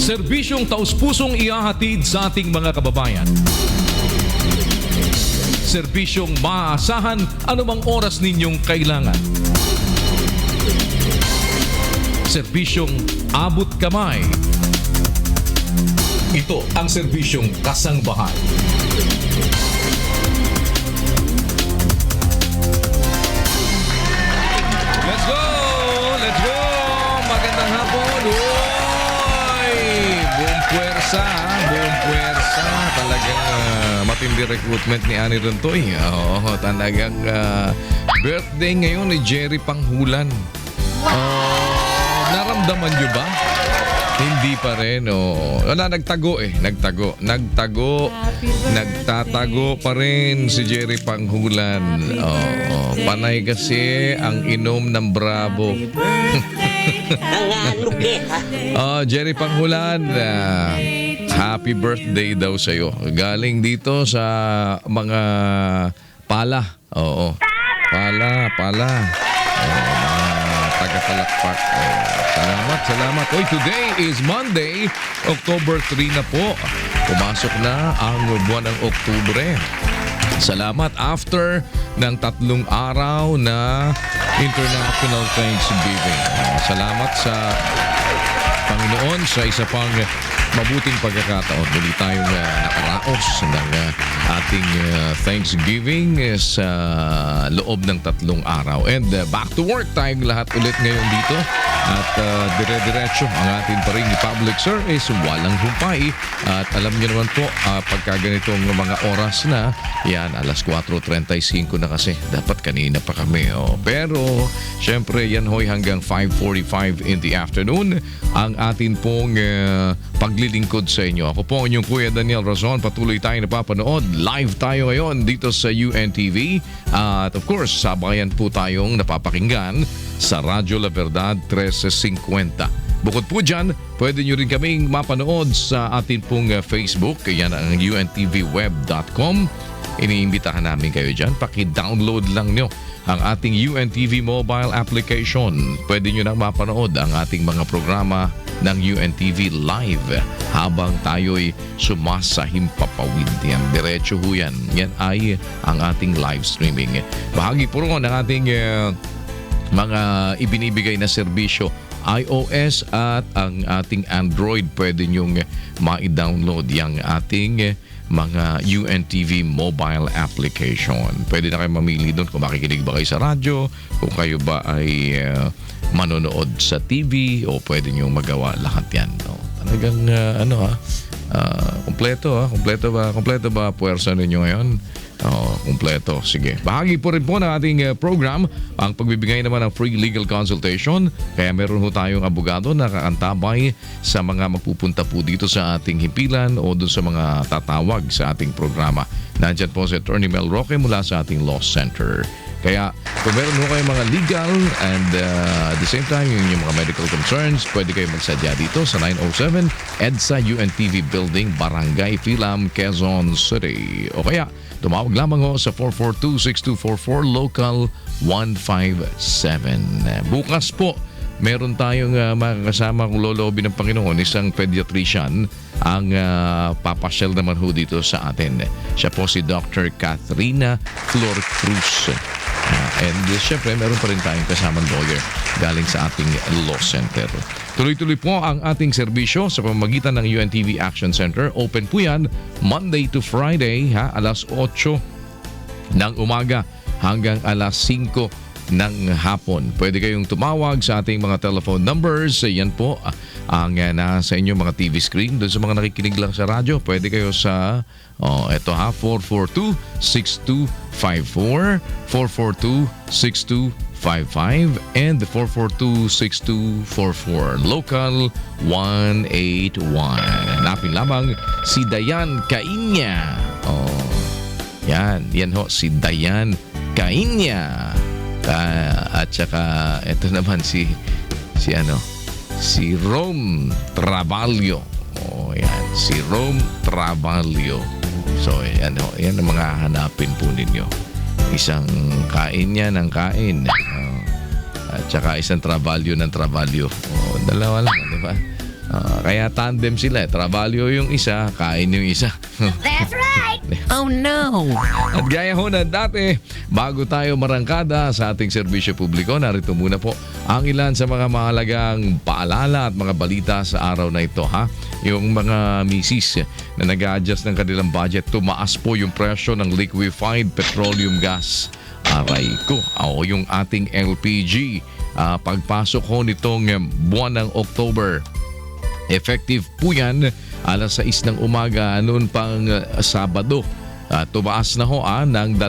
Serbisyong taus-pusong ihahatid sa ating mga kababayan. Serbisyong maaasahan anumang oras ninyong kailangan. Serbisyong abot kamay. Ito ang serbisyong kasangbahay. Let's go! Let's go! Magandang hapon! Oy! Buong puwersa, buong puwersa. Talagang matindi recruitment ni Ani Rontoy. Oo, talagang birthday ngayon ni Jerry Panghulan. Naramdaman nyo ba? Hindi pa rin, Wala, nagtago. Nagtatago pa rin si Jerry Panghulan. Panay kasi ang inom ng Bravo. Jerry Panghulan, happy birthday daw sa'yo. Galing dito sa mga pala. Pala. Taga-palakpak. Salamat. Oy, today is Monday, October 3 na po. Pumasok na ang buwan ng Oktubre. Salamat after ng 3 araw na International Thanksgiving. Salamat sa Panginoon sa isa pang mabuting pagkakataon. Muli tayong nakaraos ng ating Thanksgiving sa loob ng 3 araw. And back to work tayong lahat ulit ngayon dito. At dire-diretso ang atin pa rin public service, walang humpay. At alam niyo naman po, pagka ganitong mga oras na, yan, alas 4:35 na kasi. Dapat kanina pa kami. Pero, syempre, yan hoy hanggang 5:45 in the afternoon. Ang atin pong paglilingkod sa inyo. Ako po ang inyong Kuya Daniel Razon. Patuloy tayo napapanood. Live tayo ngayon dito sa UNTV. At of course, sabayan po tayong napapakinggan sa Radyo La Verdad 1350. Bukod po dyan, pwede nyo rin kaming mapanood sa atin pong Facebook. Yan ang untvweb.com. Iniimbitahan namin kayo dyan. Paki-download lang nyo ang ating UNTV mobile application. Pwede nyo nang mapanood ang ating mga programa ng UNTV live habang tayo'y sumasahimpapawid. Yan, diretso ho yan. Yan ay ang ating live streaming. Bahagi po ron ng ating mga ibinibigay na serbisyo iOS at ang ating Android. Pwede nyong ma-download yung ating mga UNTV mobile application. Pwede na kayo mamili doon kung makikinig ba kayo sa radyo, kung kayo ba ay manonood sa TV, o pwede nyong magawa lahat yan. Talagang kompleto ba puwersa ninyo ngayon? Kompleto. Sige. Bahagi po rin po ng ating program ang pagbibigay naman ng free legal consultation. Kaya meron po tayong abogado na kakantabay sa mga magpupunta po dito sa ating himpilan o doon sa mga tatawag sa ating programa. Nandyan po si Attorney Mel Roque mula sa ating Law Center. Kaya kung meron mo kayong mga legal and at the same time yung mga medical concerns, pwede kayo magsadya dito sa 907 EDSA UNTV Building, Barangay Filam, Quezon City. O kaya tumawag lamang ho sa 442-6244 Local 157. Bukas po, meron tayong makakasama kung loloobin ng Panginoon, isang pediatrician ang papasyal naman ho dito sa atin. Siya po si Dr. Catherina Flor Cruz. And syempre, meron pa rin tayong kasamang lawyer galing sa ating Law Center. Tuloy-tuloy po ang ating serbisyo sa pamamagitan ng UNTV Action Center. Open po yan Monday to Friday, alas 8 ng umaga hanggang alas 5 ng hapon. Pwede kayong tumawag sa ating mga telephone numbers. Yan po ang nasa inyong mga TV screen. Doon sa mga nakikinig lang sa radyo, pwede kayo sa 442-6254, 442-6255, and 442-6244. Local 181. Hanapin lamang si Dayan Kainya. Yan ho, si Dayan Kainya. At saka ito naman si Rome Traballo. Yan, si Rome Traballo. So yan ang mga hanapin po ninyo. Isang kain niya ng kain. At saka isang Traballo ng Traballo. Dalawa lang, di ba? Kaya tandem sila. Trabalyo yung isa, kain yung isa. That's right! Oh no! At gaya ho na dati, bago tayo marangkada sa ating serbisyo publiko, narito muna po ang ilan sa mga mahalagang paalala at mga balita sa araw na ito. Yung mga misis na nag-a-adjust ng kanilang budget, tumaas po yung presyo ng liquefied petroleum gas. Aray ko, yung ating LPG. Pagpasok ho nitong buwan ng October, effective po yan alas 6 ng umaga noon pang Sabado. Tumaas na ho ng 2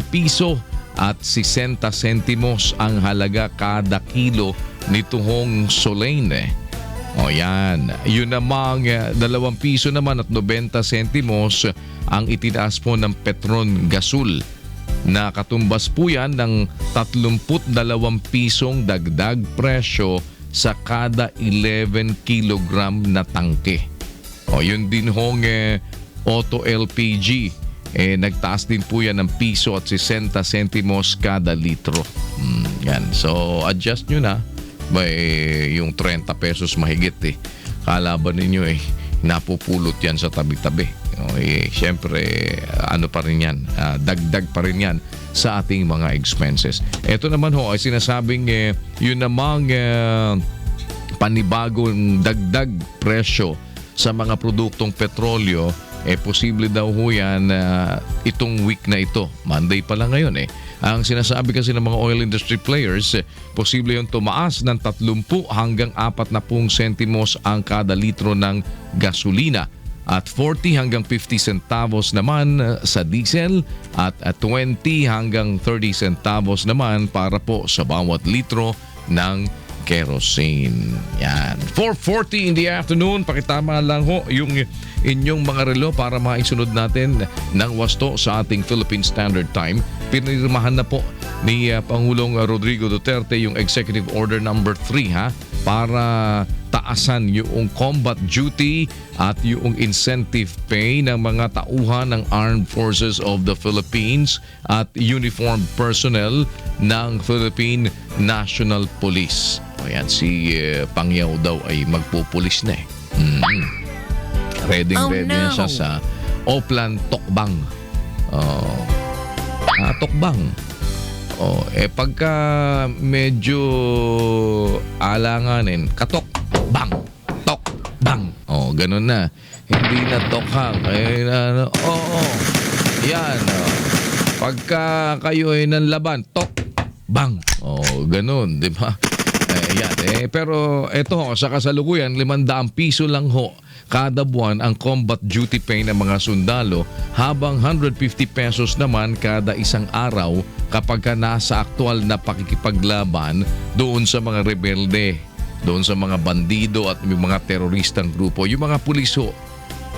piso at 60 sentimos ang halaga kada kilo nito hong Solane. O yan. Yun namang 2 piso naman at 90 sentimos ang itinaas po ng Petron Gasul. Na katumbas po yan ng 32 pisong dagdag presyo sa kada 11 kilogram na tangke. O yun din hong auto LPG. Nagtaas din po yan ng piso at 60 sentimos kada litro. Yan. So adjust nyo na. Yung 30 pesos mahigit Kalaban ninyo napupulot yan sa tabi-tabi. Siyempre, ano pa rin yan, dagdag pa rin yan sa ating mga expenses. Ito naman ho ay sinasabing yun namang panibagong dagdag presyo sa mga produktong petrolyo, posible daw ho yan itong week na ito. Monday pa lang ngayon Ang sinasabi kasi ng mga oil industry players, posible yung tumaas ng 30 hanggang 40 sentimos ang kada litro ng gasolina at 40 hanggang 50 centavos naman sa diesel at 20 hanggang 30 centavos naman para po sa bawat litro ng kerosene. Yan. 4:40 in the afternoon. Pakitama lang ho yung inyong mga relo para maisunod natin ng wasto sa ating Philippine Standard Time. Pinirmahan na po ni Pangulong Rodrigo Duterte yung Executive Order number 3 para taasan yung combat duty at yung incentive pay ng mga tauhan ng Armed Forces of the Philippines at uniformed personnel ng Philippine National Police. Ayan, si Pangyaw daw ay magpupulis na Ready na siya sa Oplan Tokbang. Tokbang. Pagka medyo alanganin, katok, bang, tok, bang. Ganun na. Hindi na tokhang. Yan. Pagka kayo ay nanlaban, tok, bang. Ganun, di ba? Yan. Pero eto sa kasalukuyan, 500 piso lang ho kada buwan ang combat duty pay ng mga sundalo, habang 150 pesos naman kada isang araw kapag ka nasa aktual na pakikipaglaban doon sa mga rebelde, doon sa mga bandido at yung mga teroristang grupo. Yung mga pulis ho,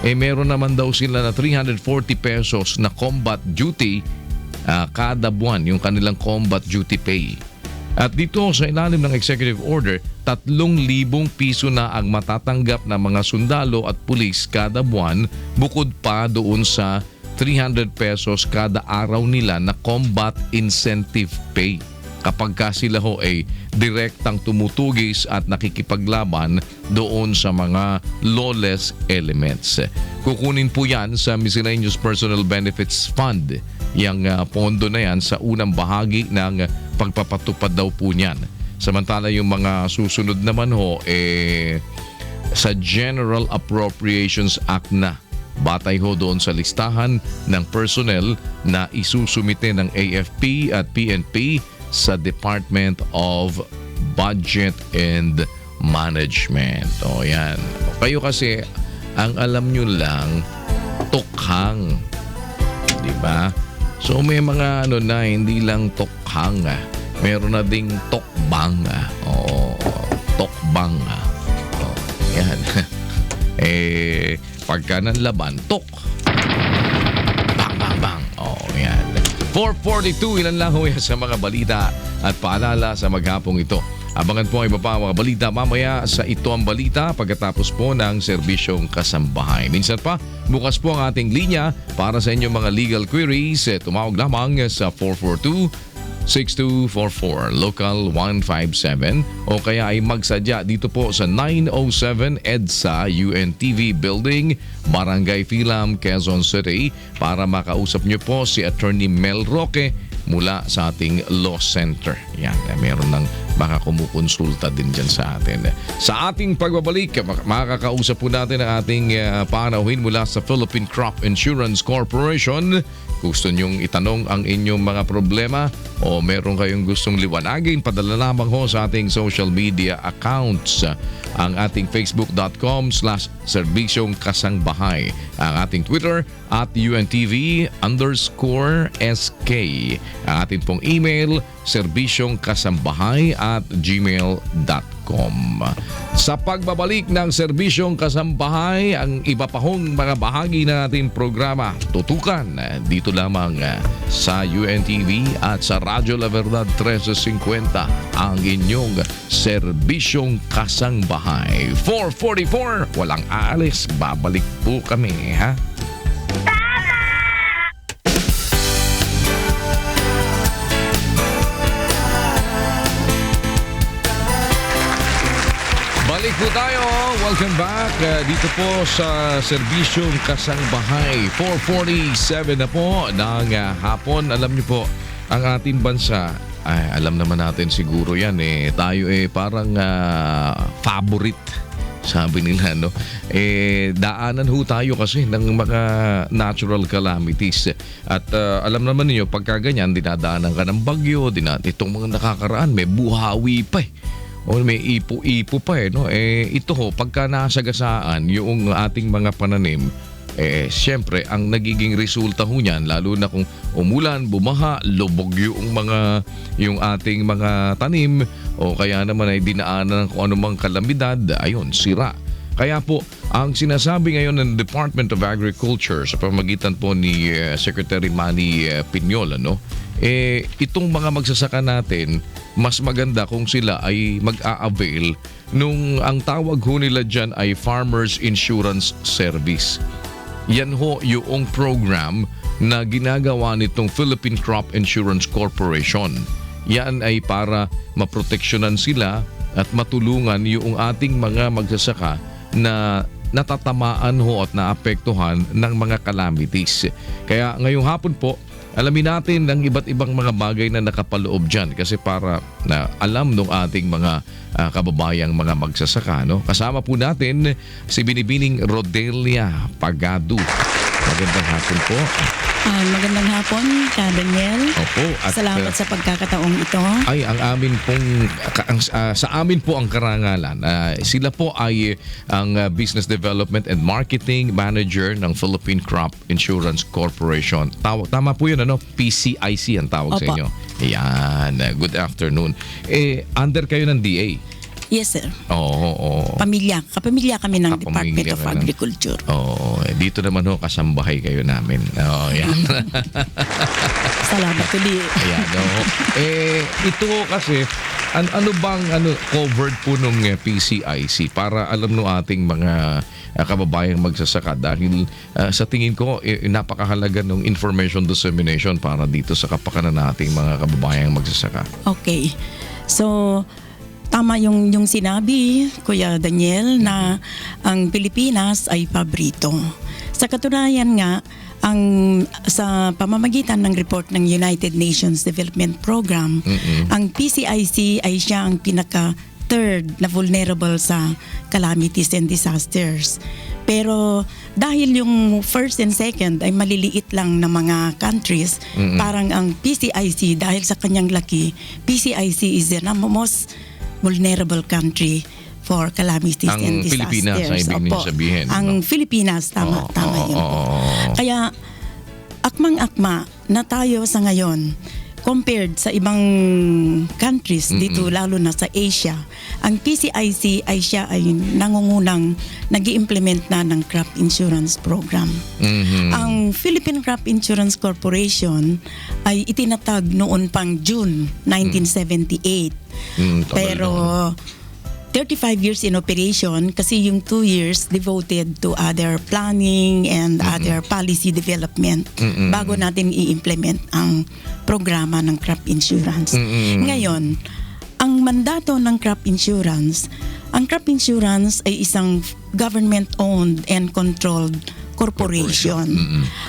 meron naman daw sila na 340 pesos na combat duty kada buwan, yung kanilang combat duty pay. At dito sa ilalim ng Executive Order, 3,000 piso na ang matatanggap ng mga sundalo at pulis kada buwan, bukod pa doon sa 300 pesos kada araw nila na combat incentive pay. Kapag ka sila ho ay direktang tumutugis at nakikipaglaban doon sa mga lawless elements. Kukunin po yan sa Miscellaneous Personal Benefits Fund. Yang pondo na yan sa unang bahagi ng pagpapatupad daw po niyan. Samantala yung mga susunod naman ho sa General Appropriations Act na. Batay ho doon sa listahan ng personnel na isusumite ng AFP at PNP sa Department of Budget and Management. Yan. Kayo kasi ang alam nyo lang tokhang. Diba? So may mga na hindi lang tokhang, meron na ding tokbang. Tokbang. Yan. Pagka nanlaban, tok. Bang, bang, bang. Yan. 4:42, ilan lang ho yan sa mga balita at paalala sa maghapong ito. Abangan po ang iba pa mga balita mamaya sa Ito ang Balita pagkatapos po ng serbisyong kasambahay. Minsan pa, bukas po ang ating linya para sa inyong mga legal queries. Tumawag lamang sa 6244, local 157, o kaya ay magsadya dito po sa 907 EDSA UNTV Building, Barangay Filam, Quezon City para makausap nyo po si Attorney Mel Roque mula sa ating Law Center. Yan, meron ng baka kumukonsulta din dyan sa atin. Sa ating pagbabalik, makakausap po natin ang ating panauhin mula sa Philippine Crop Insurance Corporation. Gusto nyong itanong ang inyong mga problema o meron kayong gustong liwanagin, padala lamang ho sa ating social media accounts. Ang ating facebook.com/Serbisyong Kasangbahay. Ang ating Twitter @UNTV_SK. Ang ating pong email serbisyongkasambahay@gmail.com. Sa pagbabalik ng Serbisyong Kasambahay, ang iba pa hong mga bahagi na ating programa tutukan dito lamang sa UNTV at sa Radyo La Verdad 1350, ang inyong Serbisyong Kasangbahay. 4:44, walang aalis, babalik po kami, ha? Balik po tayo. Welcome back dito po sa Serbisyong Kasangbahay. 4:47 na po ng hapon. Alam niyo po, ang ating bansa, alam naman natin siguro yan tayo parang favorite, sabi nila, no? Daanan ho tayo kasi ng mga natural calamities. At alam naman niyo, pagka ganyan, dinadaanan ka ng bagyo, itong mga nakakaraan, may buhawi pa o may ipo-ipo pa no? Ito ho, pagka nasagasaan yung ating mga pananim, siyempre ang nagiging resulta ho niyan, lalo na kung umulan, bumaha, lubog yung ating mga tanim, o kaya naman ay dinaanan ng kung anumang kalamidad, ayun, sira. Kaya po, ang sinasabi ngayon ng Department of Agriculture sa pamamagitan po ni Secretary Manny Piñol, itong mga magsasaka natin, mas maganda kung sila ay mag-a-avail nung ang tawag ho nila dyan ay Farmers Insurance Service. Yan ho yung program na ginagawa nitong Philippine Crop Insurance Corporation. Yan ay para maproteksyonan sila at matulungan yung ating mga magsasaka na natatamaan ho at naapektuhan ng mga calamities. Kaya ngayong hapon po, alamin natin ang iba't ibang mga bagay na nakapaloob dyan kasi para na alam ng ating mga kababayang mga magsasaka. No? Kasama po natin si Binibining Rodelia Pagado. Magandang hapon po. Magandang hapon, Ka Daniel. Opo. At, salamat sa pagkakataong ito. Ay, ang amin pong, sa amin po ang karangalan. Sila po ay ang Business Development and Marketing Manager ng Philippine Crop Insurance Corporation. Tama po yun, PCIC ang tawag sa inyo. Yan, good afternoon. Under kayo ng DA? Yes, sir. Oo. Kapamilya kami ng Department of Agriculture. Oo. Dito naman ho, kasambahay kayo namin. Oo, yan. Salamat ulit. Ayan, ito kasi, ano bang covered po nung PCIC para alam no ating mga kababayang magsasaka, dahil sa tingin ko napakahalaga ng information dissemination para dito sa kapakanan nating mga kababayang magsasaka. Okay. So, tama yung sinabi, Kuya Daniel, na ang Pilipinas ay paborito. Sa katunayan nga, sa pamamagitan ng report ng United Nations Development Program, ang PCIC ay siya ang pinaka-third na vulnerable sa calamities and disasters. Pero dahil yung first and second ay maliliit lang na mga countries, parang ang PCIC, dahil sa kanyang laki, PCIC is the most vulnerable country for calamities and disasters. Ang Pilipinas ay ibig niyo sabihin. Ang Pilipinas, tama yun po. Kaya, akmang-akma na tayo sa ngayon, compared sa ibang countries dito, lalo na sa Asia, ang PCIC ay siya ay nangungunang nag-i-implement na ng crop insurance program. Ang Philippine Crop Insurance Corporation ay itinatag noon pang June 1978. Pero 35 years in operation kasi yung 2 years devoted to other planning and other policy development bago natin i-implement ang programa ng crop insurance. Ngayon, ang mandato ng crop insurance, ang crop insurance ay isang government-owned and controlled corporation.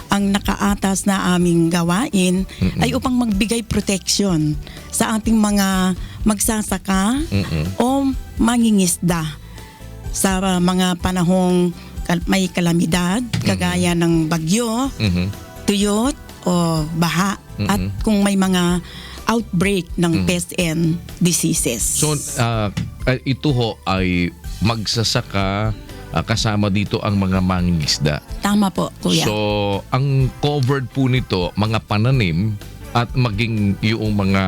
Ang nakaatas na aming gawain ay upang magbigay protection sa ating mga magsasaka o mangingisda sa mga panahong may kalamidad kagaya ng bagyo, tuyot o baha at kung may mga outbreak ng pest and diseases. So, ito ho ay magsasaka kasama dito ang mga mangingisda. Tama po, kuya. So, ang covered po nito, mga pananim at maging yung mga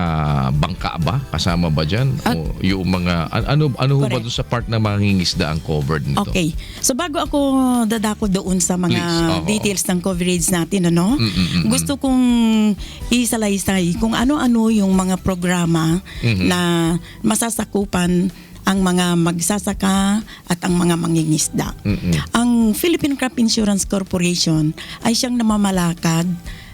bangka ba? Kasama ba dyan? O yung mga, ano ho ba doon sa part na mangingisda ang covered nito? Okay. So bago ako dadako doon sa mga details ng coverage natin, gusto kong isalaysay kung ano-ano yung mga programa na masasakupan ang mga magsasaka at ang mga mangingisda. Ang Philippine Crop Insurance Corporation ay siyang namamalakad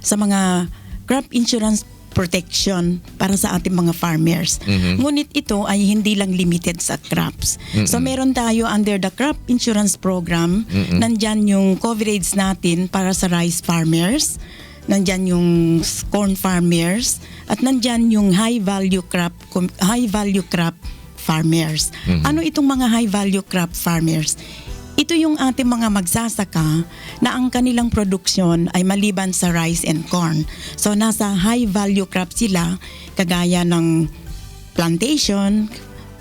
sa mga crop insurance protection para sa ating mga farmers. Ngunit ito ay hindi lang limited sa crops. So meron tayo under the crop insurance program, nandyan yung coverage natin para sa rice farmers, nandyan yung corn farmers, at nandyan yung high value crop farmers. Ano itong mga high value crop farmers? Ito yung ating mga magsasaka na ang kanilang produksyon ay maliban sa rice and corn. So nasa high value crop sila kagaya ng plantation,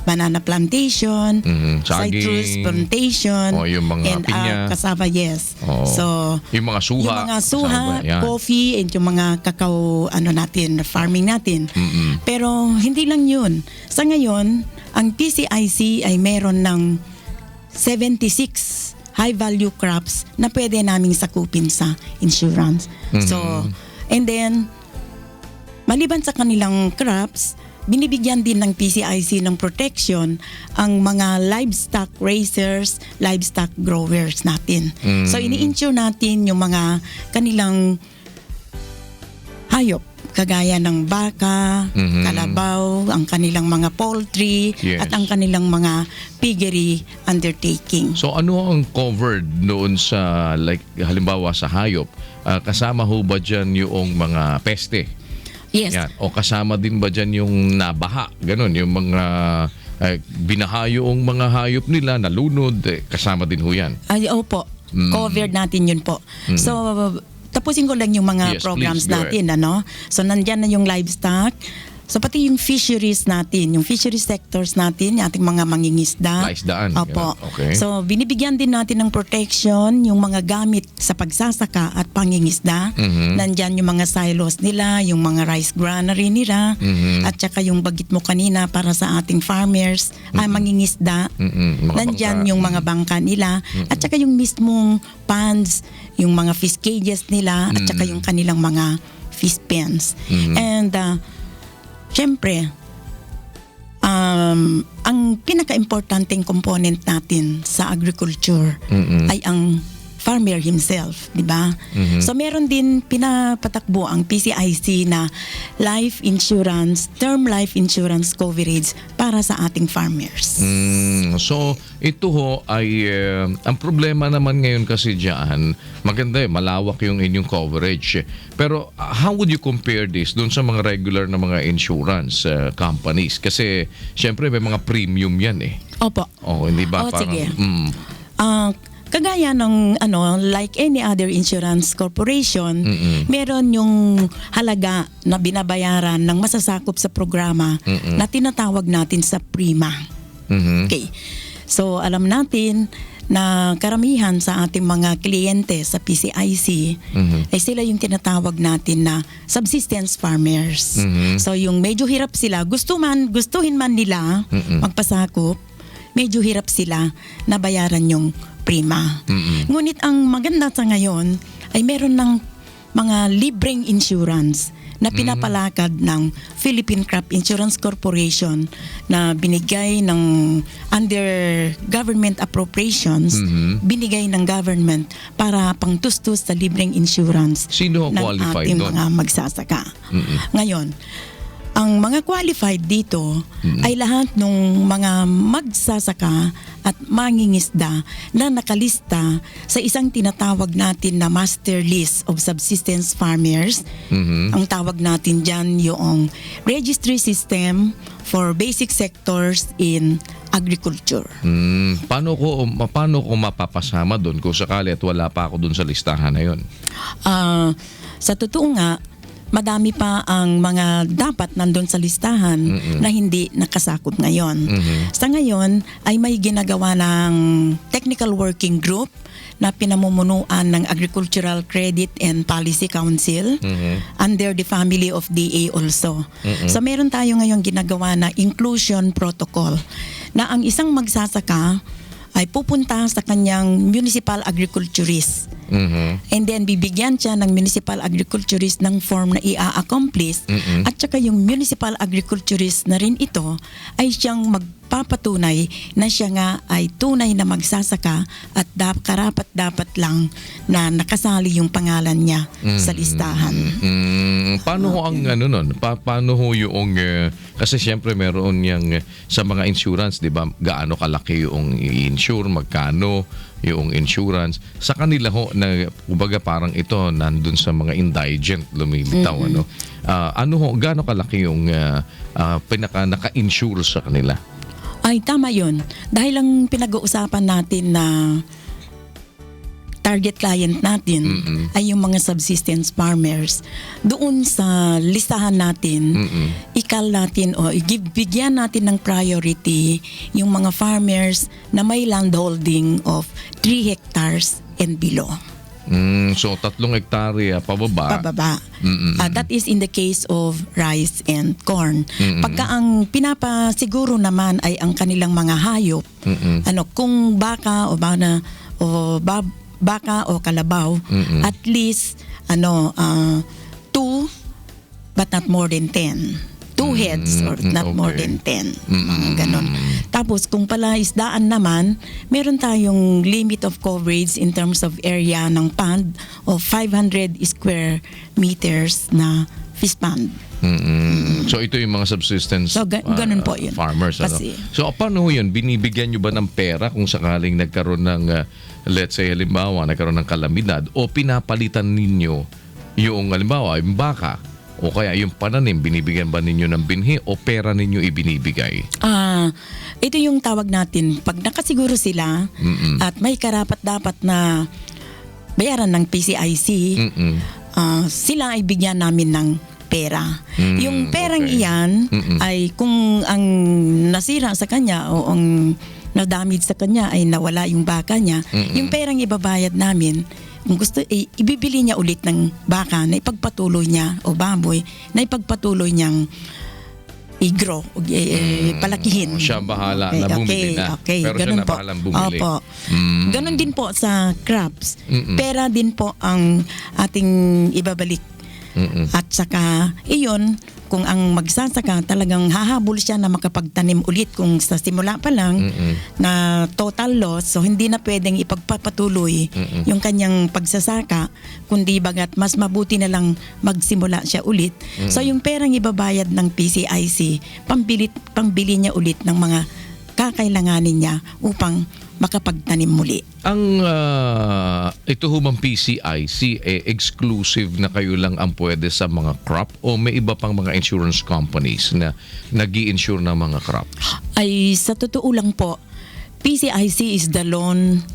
banana plantation, citrus plantation, yung mga and pinya, cassava, yes. So yung mga suha, yung mga suha, coffee, and yung mga kakao farming natin. Pero hindi lang yun. Sa ngayon, ang PCIC ay meron ng 76 high-value crops na pwede naming sakupin sa insurance. So, and then, maliban sa kanilang crops, binibigyan din ng PCIC ng protection ang mga livestock raisers, livestock growers natin. So, ini-insure natin yung mga kanilang hayop, kagaya ng baka, kalabaw, ang kanilang mga poultry, at ang kanilang mga piggery undertaking. So ano ang covered noon sa, like halimbawa sa hayop? Kasama ho ba dyan yung mga peste? Yes. Yan. O kasama din ba dyan yung nabaha? Ganon, yung mga binaha yung mga hayop nila, nalunod, kasama din ho yan? Ay, opo. Covered natin yun po. So, tapusin ko lang yung mga programs natin, So, nandyan na yung livestock. So, pati yung fisheries natin, yung fishery sectors natin, yung ating mga mangingisda. Laisdaan. Opo. Okay. So, binibigyan din natin ng protection yung mga gamit sa pagsasaka at pangingisda. Nandyan yung mga silos nila, yung mga rice granary nila, at saka yung bagit mo kanina para sa ating farmers, mangingisda. Nandyan yung mga bangka nila, at saka yung mismong ponds, yung mga fish cages nila, at saka yung kanilang mga fish pens. And syempre, ang pinaka-importanting component natin sa agriculture ay ang farmer himself, di ba? So meron din pinapatakbo ang PCIC na life insurance, term life insurance coverage para sa ating farmers. So ito ho ay ang problema naman ngayon kasi diyan, maganda malawak yung inyong coverage. Pero how would you compare this doon sa mga regular na mga insurance companies? Kasi syempre may mga premium yan eh. Opo. Hindi ba? Sige. Kagaya ng like any other insurance corporation, meron yung halaga na binabayaran ng masasakop sa programa na tinatawag natin sa prima. Okay. So alam natin na karamihan sa ating mga kliyente sa PCIC ay sila yung tinatawag natin na subsistence farmers. So yung medyo hirap sila, gustuhin man nila magpasakop, medyo hirap sila na bayaran yung prima. Ngunit ang maganda sa ngayon ay meron ng mga libreng insurance na pinapalakad ng Philippine Crop Insurance Corporation na binigay ng under government appropriations, binigay ng government para pangtustos sa libreng insurance Sino ang ng qualified ating doon? mga magsasaka. Ngayon, ang mga qualified dito ay lahat ng mga magsasaka at mangingisda na nakalista sa isang tinatawag natin na Master List of Subsistence Farmers. Ang tawag natin dyan yung Registry System for Basic Sectors in Agriculture. Paano ko mapapasama doon kung sakali at wala pa ako doon sa listahan na yun? Sa totoo nga, madami pa ang mga dapat nandun sa listahan na hindi nakasakop ngayon. Sa ngayon ay may ginagawa ng Technical Working Group na pinamumunuan ng Agricultural Credit and Policy Council under the family of DA also. So meron tayo ngayon ginagawa na Inclusion Protocol na ang isang magsasaka ay pupunta sa kanyang municipal agriculturist. And then bibigyan siya ng municipal agriculturist ng form na i-accomplish at saka yung municipal agriculturist na rin ito ay siyang magpapatunay na siya nga ay tunay na magsasaka at karapat dapat lang na nakasali yung pangalan niya sa listahan. Paano ho ang ano nun? Paano ho yung kasi siyempre meron yang sa mga insurance, 'di ba? Gaano kalaki yung i-insure, magkano yung insurance sa kanila ho na kumbaga parang ito nandun sa mga indigent lumilitaw ano ho gaano kalaki yung pinaka naka-insure sa kanila? Ay tama yun, dahil ang pinag-uusapan natin na target client natin ay yung mga subsistence farmers. Doon sa listahan natin, ikal natin o bigyan natin ng priority yung mga farmers na may landholding of 3 hectares and below. So 3 hektarya pababa. That is in the case of rice and corn. Pagka ang pinapasiguro naman ay ang kanilang mga hayop, kung baka baka o kalabaw, at least 2 but not more than 10. 2 heads or not more than 10. Ganon. Tapos kung pala isdaan naman, meron tayong limit of coverage in terms of area ng pond of 500 square meters na fish pond. So ito yung mga subsistence ganun po yun. Farmers. So paano yun? Binibigyan nyo ba ng pera kung sakaling nagkaroon ng let's say halimbawa nagkaroon ng kalamidad o pinapalitan ninyo yung halimbawa yung baka o kaya yung pananim, binibigyan ba ninyo ng binhi o pera ninyo ibinibigay? Ito yung tawag natin pag nakasiguro sila at may karapat dapat na bayaran ng PCIC, sila ay bigyan namin ng pera. Yung perang iyan ay kung ang nasira sa kanya o ang na-damage sa kanya ay nawala yung baka niya, yung perang ibabayad namin, kung gusto, ibibili niya ulit ng baka na ipagpatuloy niya o baboy na ipagpatuloy niyang i-grow, palakihin. Siya bahala na bumili na. Pero ganun siya na bahalang bumili. Opo. Ganun din po sa crops. Pera din po ang ating ibabalik. At saka, iyon, kung ang magsasaka talagang hahabol siya na makapagtanim ulit kung sa simula pa lang na total loss, so hindi na pwedeng ipagpapatuloy yung kanyang pagsasaka, kundi bagat mas mabuti na lang magsimula siya ulit. So yung perang ibabayad ng PCIC, pambili niya ulit ng mga kakailanganin niya upang makapagtanim muli. Ang ito humang PCIC exclusive na kayo lang ang pwede sa mga crop o may iba pang mga insurance companies na nag-i-insure ng mga crops? Ay sa totoo lang po, PCIC is the lone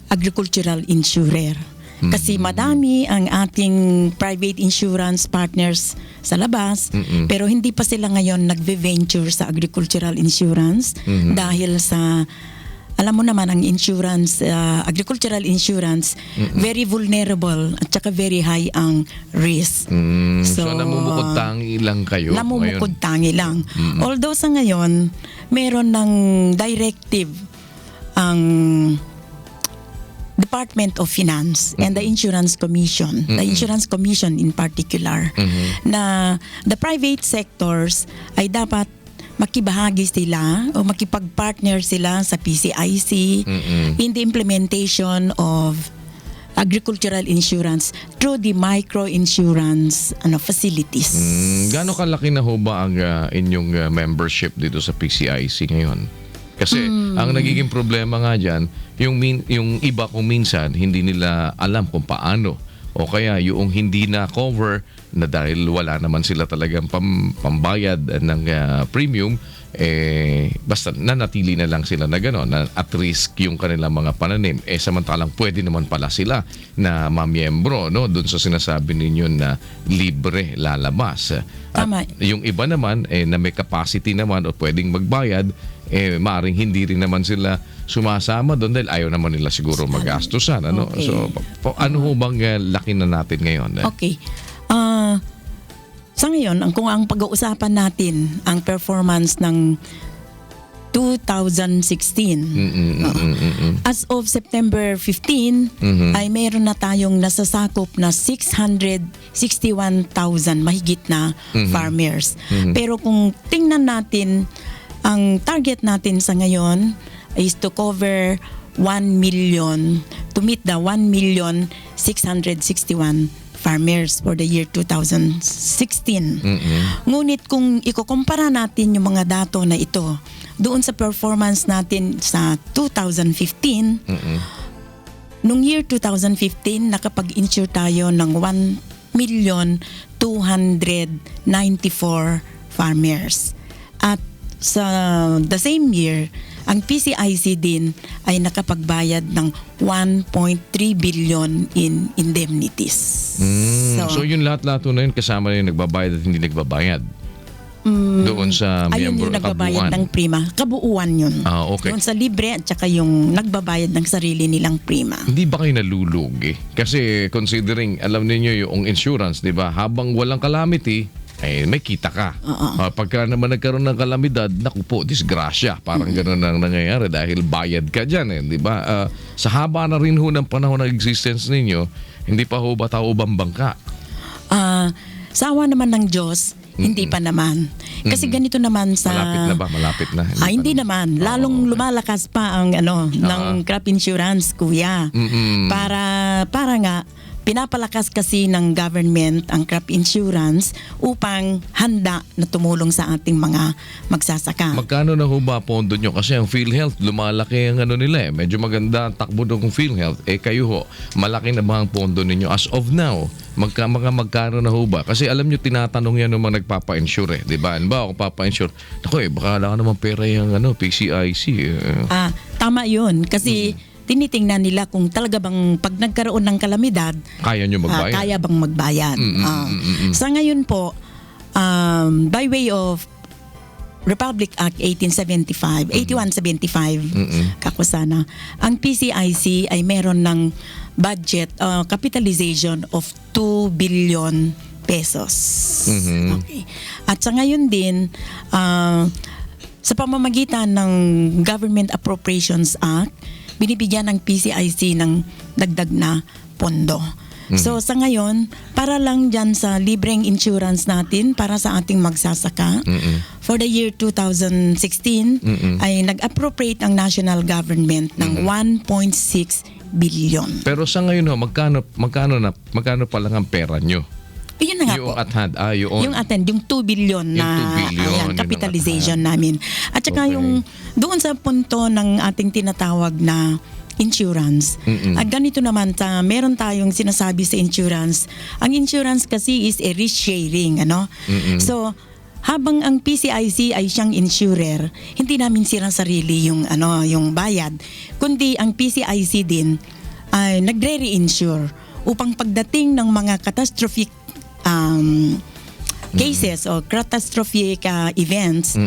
agricultural insurer. Kasi madami ang ating private insurance partners sa labas, pero hindi pa sila ngayon nagve-venture sa agricultural insurance dahil sa alam mo naman ang insurance, agricultural insurance, very vulnerable at saka very high ang risk. So namumukod tangi lang kayo? Namumukod tangi lang. Although sa ngayon, meron ng directive ang Department of Finance and the Insurance Commission, the Insurance Commission in particular, na the private sectors ay dapat makibahagi sila o makipag-partner sila sa PCIC in the implementation of agricultural insurance through the micro-insurance facilities. Gaano kalaki na ho ba ang inyong membership dito sa PCIC ngayon? Kasi ang nagiging problema nga dyan, yung iba kung minsan hindi nila alam kung paano o kaya yung hindi na cover na dahil wala naman sila talagang pambayad ng premium, basta nanatili na lang sila na gano'n, na at risk yung kanilang mga pananim. Samantalang pwede naman pala sila na mamiyembro, no, doon sa sinasabi ninyo na libre lalabas. At Tama. yung iba naman na may capacity naman o pwedeng magbayad, maaaring hindi rin naman sila sumasama doon dahil ayaw naman nila siguro magastusan. Ano? Okay. So, ano ho bang laki na natin ngayon? Okay. Sa ngayon, kung ang pag-uusapan natin ang performance ng 2016, as of September 15, ay mayroon na tayong nasasakop na 661,000 mahigit na farmers. Pero kung tingnan natin, ang target natin sa ngayon is to cover 1 million, to meet the 1,661,000 farmers for the year 2016. Ngunit kung ikukumpara natin yung mga dato na ito doon sa performance natin sa 2015, nung year 2015 nakapag-insure tayo ng 1,294,000 farmers. At sa the same year, ang PCIC din ay nakapagbayad ng 1.3 billion in indemnities. So yun lahat-lahat na yun kasama na yung nagbabayad at hindi nagbabayad? Doon sa ayun member yung nagbabayad kabuuan? ng prima. Kabuuan yun. Okay. Doon sa libre at saka yung nagbabayad ng sarili nilang prima. Hindi ba kayo nalulugi? Kasi considering, alam niyo yung insurance, di ba? Habang walang calamity, may kita ka. Pagka naman nagkaroon ng kalamidad, naku po, disgrasya. Parang gano'n ang nangyayari dahil bayad ka dyan. Di ba? Sa haba na rin ho ng panahon ng existence ninyo, hindi pa ho ba tao bangka? Sa awa naman ng Diyos, hindi pa naman. Kasi ganito naman sa... Malapit na ba? Malapit na? Hindi naman. Lalong lumalakas pa ang ng crop insurance, kuya. Para nga pinapalakas kasi ng government ang crop insurance upang handa na tumulong sa ating mga magsasaka. Magkano na ho ba pondo nyo? Kasi ang PhilHealth, lumalaki ang nila. Medyo maganda ang takbo ng PhilHealth. Kayo ho, malaki na ba ang pondo ninyo? As of now, magkano na ho ba? Kasi alam nyo, tinatanong yan ng mga nagpapa-insure. Di ba? Ano ba ako papa-insure? Naku baka wala ka naman pera yung PCIC. Tama yun. Kasi tinitingnan nila kung talaga bang pag nagkaroon ng kalamidad, kaya nyo magbayad? Kaya bang magbayad. Sa ngayon po, by way of Republic Act 8175, kakusana, ang PCIC ay meron ng budget, capitalization of 2 billion pesos. Okay. At sa ngayon din, sa pamamagitan ng Government Appropriations Act, binibigyan ng PCIC ng dagdag na pondo. So sa ngayon, para lang dyan sa libreng insurance natin para sa ating magsasaka, for the year 2016, ay nag-appropriate ang national government ng 1.6 billion. Pero sa ngayon magkano pa lang ang pera nyo? Yun na nga yung po. at hand, yung attend, yung 2 billion na 2 billion, ayan, capitalization namin. At saka yung doon sa punto ng ating tinatawag na insurance. At ganito naman, meron tayong sinasabi sa insurance. Ang insurance kasi is a risk sharing, So, habang ang PCIC ay siyang insurer, hindi namin sarili yung yung bayad, kundi ang PCIC din ay nagre-reinsure upang pagdating ng mga catastrophic cases o catastrophic events,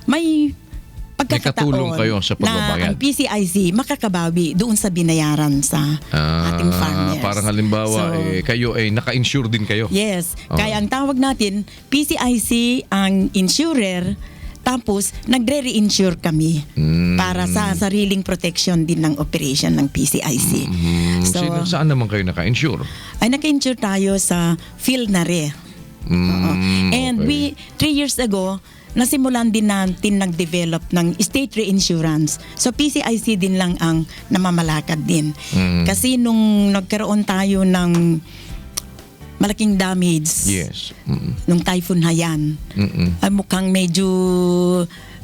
may katulong kayo sa pagbabayad. Na ang PCIC makakabawi doon sa binayaran sa ating farmers. Parang halimbawa, kayo ay naka-insure din kayo. Yes. Kaya ang tawag natin, PCIC ang insurer Tapos, nagre-reinsure kami para sa sariling protection din ng operation ng PCIC. Saan naman kayo naka-insure? Ay naka-insure tayo sa PhilNare. And okay. 3 years ago, nasimulan din natin nag-develop ng state reinsurance. So PCIC din lang ang namamalakad din. Kasi nung nagkaroon tayo ng malaking damage nung Typhoon Haiyan, ay mukhang medyo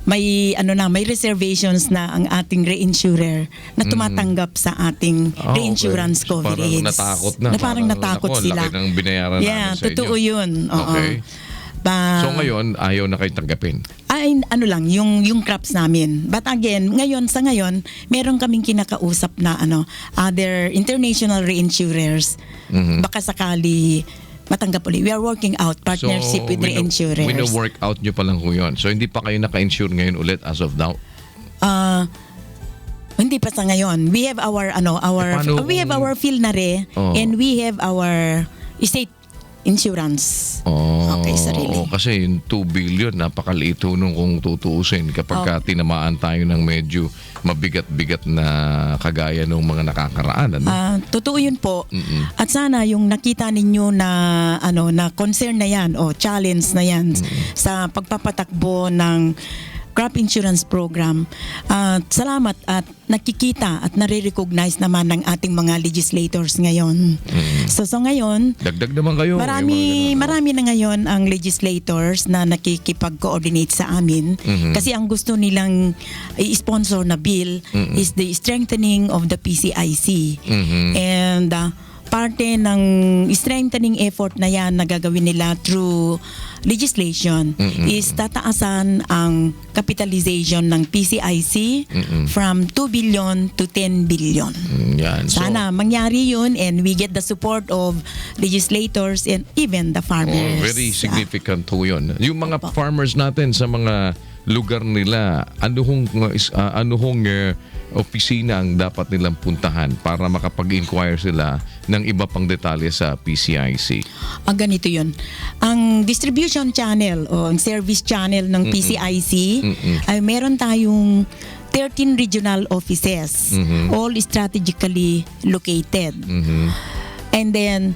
may may reservations na ang ating reinsurer na tumatanggap sa ating reinsurance coverage. Parang natakot na. Parang natakot sila. Laki ng binayaran namin sa totoo inyo. yun. Oo. Okay. So ngayon, ayaw na kayo tanggapin? Ay, yung crops namin. But again, sa ngayon, meron kaming kinakausap na other international reinsurers. Baka sakali matanggap ulit. We are working out partnership with reinsurers. Wino-work out nyo pa lang kung yun. So hindi pa kayo naka-insure ngayon ulit as of now? Hindi pa sa ngayon. We have our we have our PhilNare and we have our estate insurance. Okay, sarili. Kasi yung 2 billion, napakaliit nung kung tutuusin kapag tinamaan tayo ng medyo mabigat-bigat na kagaya ng mga nakakaraan. Totoo yun po. At sana yung nakita ninyo na na concern na yan o challenge na yan sa pagpapatakbo ng crop insurance program. Salamat at nakikita at nare-recognize naman ng ating mga legislators ngayon. So ngayon, dagdag naman kayo. Marami na ngayon ang legislators na nakikipag-coordinate sa amin kasi ang gusto nilang i-sponsor na bill is the strengthening of the PCIC. And parte ng strengthening effort na yan na gagawin nila through legislation is tataasan ang capitalization ng PCIC from 2 billion to 10 billion. Yan. Sana mangyari yun and we get the support of legislators and even the farmers. Very significant ho yun. Yung mga farmers natin sa mga lugar nila, ano hong opisina ang dapat nilang puntahan para makapag-inquire sila ng iba pang detalye sa PCIC? Ganito yun. Ang distribution channel o ang service channel ng PCIC ay meron tayong 13 regional offices, all strategically located. And then,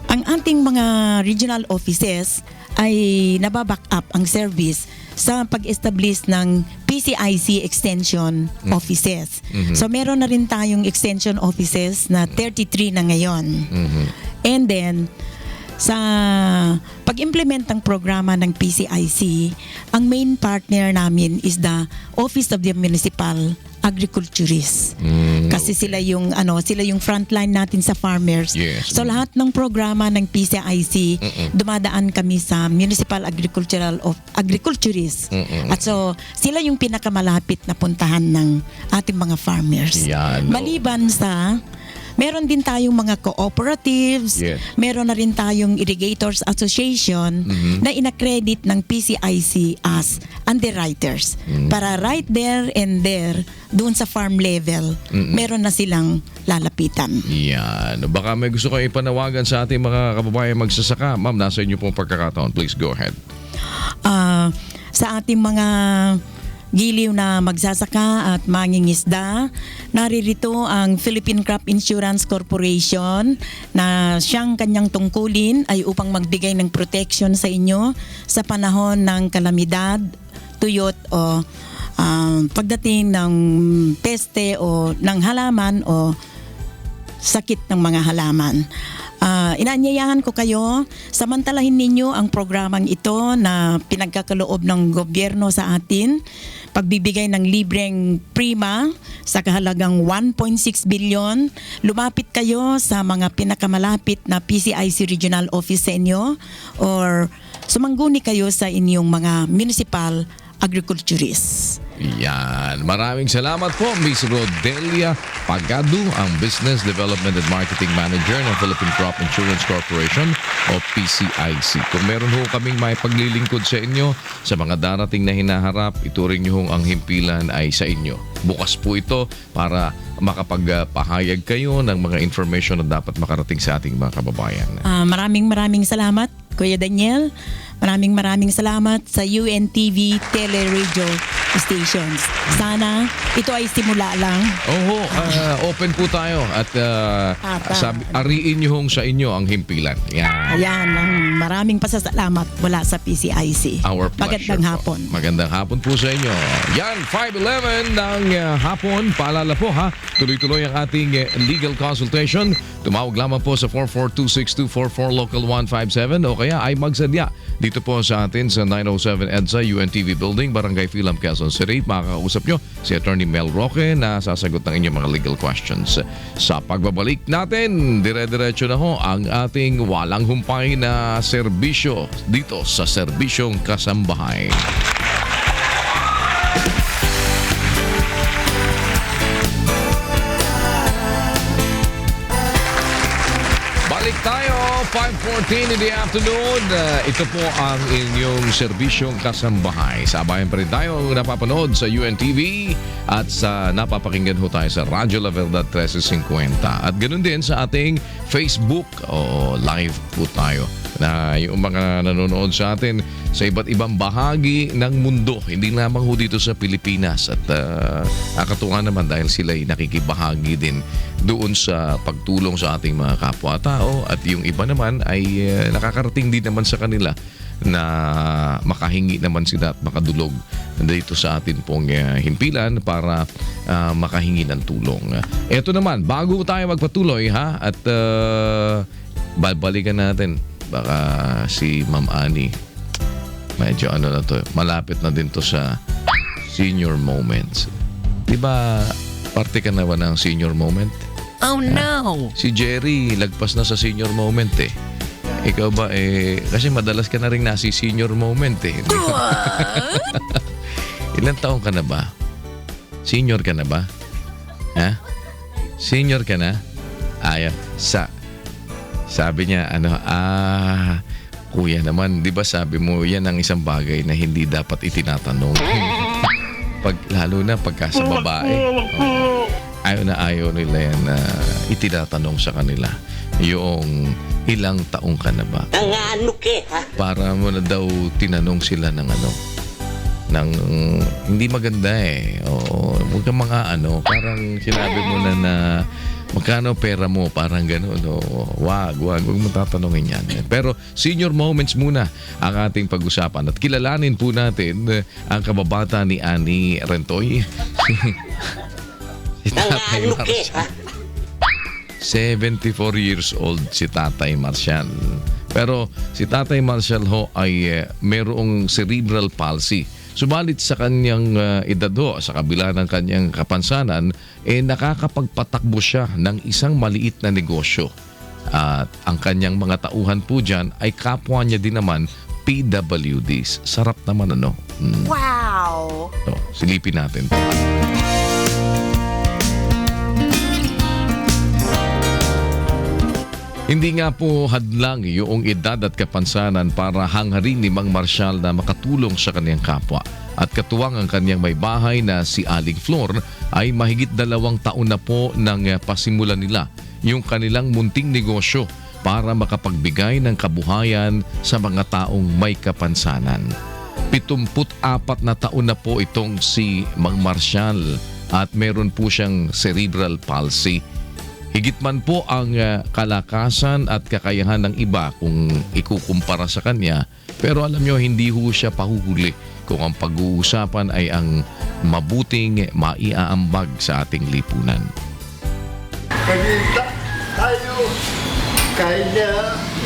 ang ating mga regional offices ay nababack up ang service sa pag-establish ng PCIC extension offices. So meron na rin tayong extension offices na 33 na ngayon. And then, sa pag-implement ng programa ng PCIC, ang main partner namin is the Office of the Municipal Agriculturist. Kasi sila yung frontline natin sa farmers. Yes. So lahat ng programa ng PCIC dumadaan kami sa Municipal Agriculturist. At so sila yung pinakamalapit na puntahan ng ating mga farmers. Yan. Maliban sa meron din tayong mga cooperatives, meron na rin tayong irrigators association na inaccredit ng PCIC as underwriters. Para right there and there, doon sa farm level, meron na silang lalapitan. Yan. Baka may gusto kayo ipanawagan sa ating mga kababayan magsasaka. Ma'am, nasa inyo pong pagkakataon. Please go ahead. Sa ating mga giliw na magsasaka at mangingisda, naririto ang Philippine Crop Insurance Corporation na siyang kanyang tungkulin ay upang magbigay ng protection sa inyo sa panahon ng kalamidad, tuyot o pagdating ng peste o ng halaman o sakit ng mga halaman. Inaanyayahan ko kayo, samantalahin ninyo ang programang ito na pinagkakaloob ng gobyerno sa atin, pagbibigay ng libreng prima sa kahalagang 1.6 billion. Lumapit kayo sa mga pinakamalapit na PCIC Regional Office sa inyo or sumangguni kayo sa inyong mga municipal agriculturists. Yan. Maraming salamat po, Ms. Rodelia Pagado, ang Business Development and Marketing Manager ng Philippine Crop Insurance Corporation o PCIC. Kung meron ho kaming may paglilingkod sa inyo sa mga darating na hinaharap, ituring nyo hong ang himpilan ay sa inyo. Bukas po ito para makapagpahayag kayo ng mga information na dapat makarating sa ating mga kababayan. Maraming salamat, Kuya Daniel. maraming salamat sa UNTV Teleradio stations. Sana ito ay simula lang. Oho, open po tayo at ariin nyo sa inyo ang himpilan. Yan. Ayan, maraming pasasalamat mula sa PCIC. Our pleasure Magandang po. hapon. Magandang hapon po sa inyo. Yan, 5:11 ng hapon. Paalala po ha, tuloy-tuloy ang ating legal consultation. Tumawag lamang po sa 4426244 Local 157 o kaya ay magsadya dito po sa atin sa 907 EDSA UNTV Building, Barangay Philam, Quezon City. Makakausap nyo si Attorney Mel Roque na sasagot ng inyong mga legal questions. Sa pagbabalik natin, dire-diretso na ho ang ating walang humpay na serbisyo dito sa Serbisyong Kasambahay. Balik tayo, 5:14 in the afternoon. Ito po ang inyong serbisyong kasambahay. Sabayan pa rin tayo napapanood sa UNTV at sa napapakinggan ho tayo sa Radyo La Verdad 1350. At ganoon din sa ating Facebook o live po tayo na yung mga nanonood sa atin sa iba't ibang bahagi ng mundo, hindi lamang ho dito sa Pilipinas. At nakakatuwa naman dahil sila ay nakikibahagi din doon sa pagtulong sa ating mga kapwa-tao at yung iba naman ay nakakarating din naman sa kanila na makahingi naman sila at makadulog dito sa atin pong himpilan para makahingi ng tulong. Ito naman, bago tayo magpatuloy ha at babalikan natin baka si Ma'am Annie medyo na to, malapit na din to sa senior moments. Di ba parte ka na ba ng senior moment? Oh no! Si Jerry, lagpas na sa senior moment eh. Ikaw ba kasi madalas ka na rin nasi senior moment eh. Ilan taong ka na ba? Senior ka na ba? Ha? Senior ka na? Sabi niya, kuya naman, di ba sabi mo, yan ang isang bagay na hindi dapat itinatanong. Lalo na pagka sa babae. Ayaw nila yan na itinatanong sa kanila. Yung ilang taong ka na ba? Para mo na daw tinanong sila ng hindi maganda eh. Oo, huwag kang mga parang sinabi mo na magkano pera mo, parang gano'n. Wag mo tatanungin yan. Pero senior moments muna ang ating pag-usapan. At kilalanin po natin ang kababata ni Annie Rentoy. Si Tatay Marcial. 74 years old si Tatay Marcial. Pero si Tatay Marcial ho ay merong cerebral palsy. Subalit sa kanyang edad ho, sa kabila ng kanyang kapansanan, nakakapagpatakbo siya ng isang maliit na negosyo. At ang kanyang mga tauhan po dyan ay kapwa niya din naman PWDs. Sarap naman Wow! So, silipin natin. Hindi nga po hadlang yung edad at kapansanan para hangarin ni Mang Marcial na makatulong sa kanyang kapwa. At katuwang ang kanyang may bahay na si Aling Flor ay mahigit 2 taon na po nang pasimulan nila yung kanilang munting negosyo para makapagbigay ng kabuhayan sa mga taong may kapansanan. 74 na taon na po itong si Mang Marcial at meron po siyang cerebral palsy. Higit man po ang kalakasan at kakayahan ng iba kung ikukumpara sa kanya, pero alam nyo, hindi ho siya pahuhuli kung ang pag-uusapan ay ang mabuting maiaambag sa ating lipunan. Pagkita tayo, kaya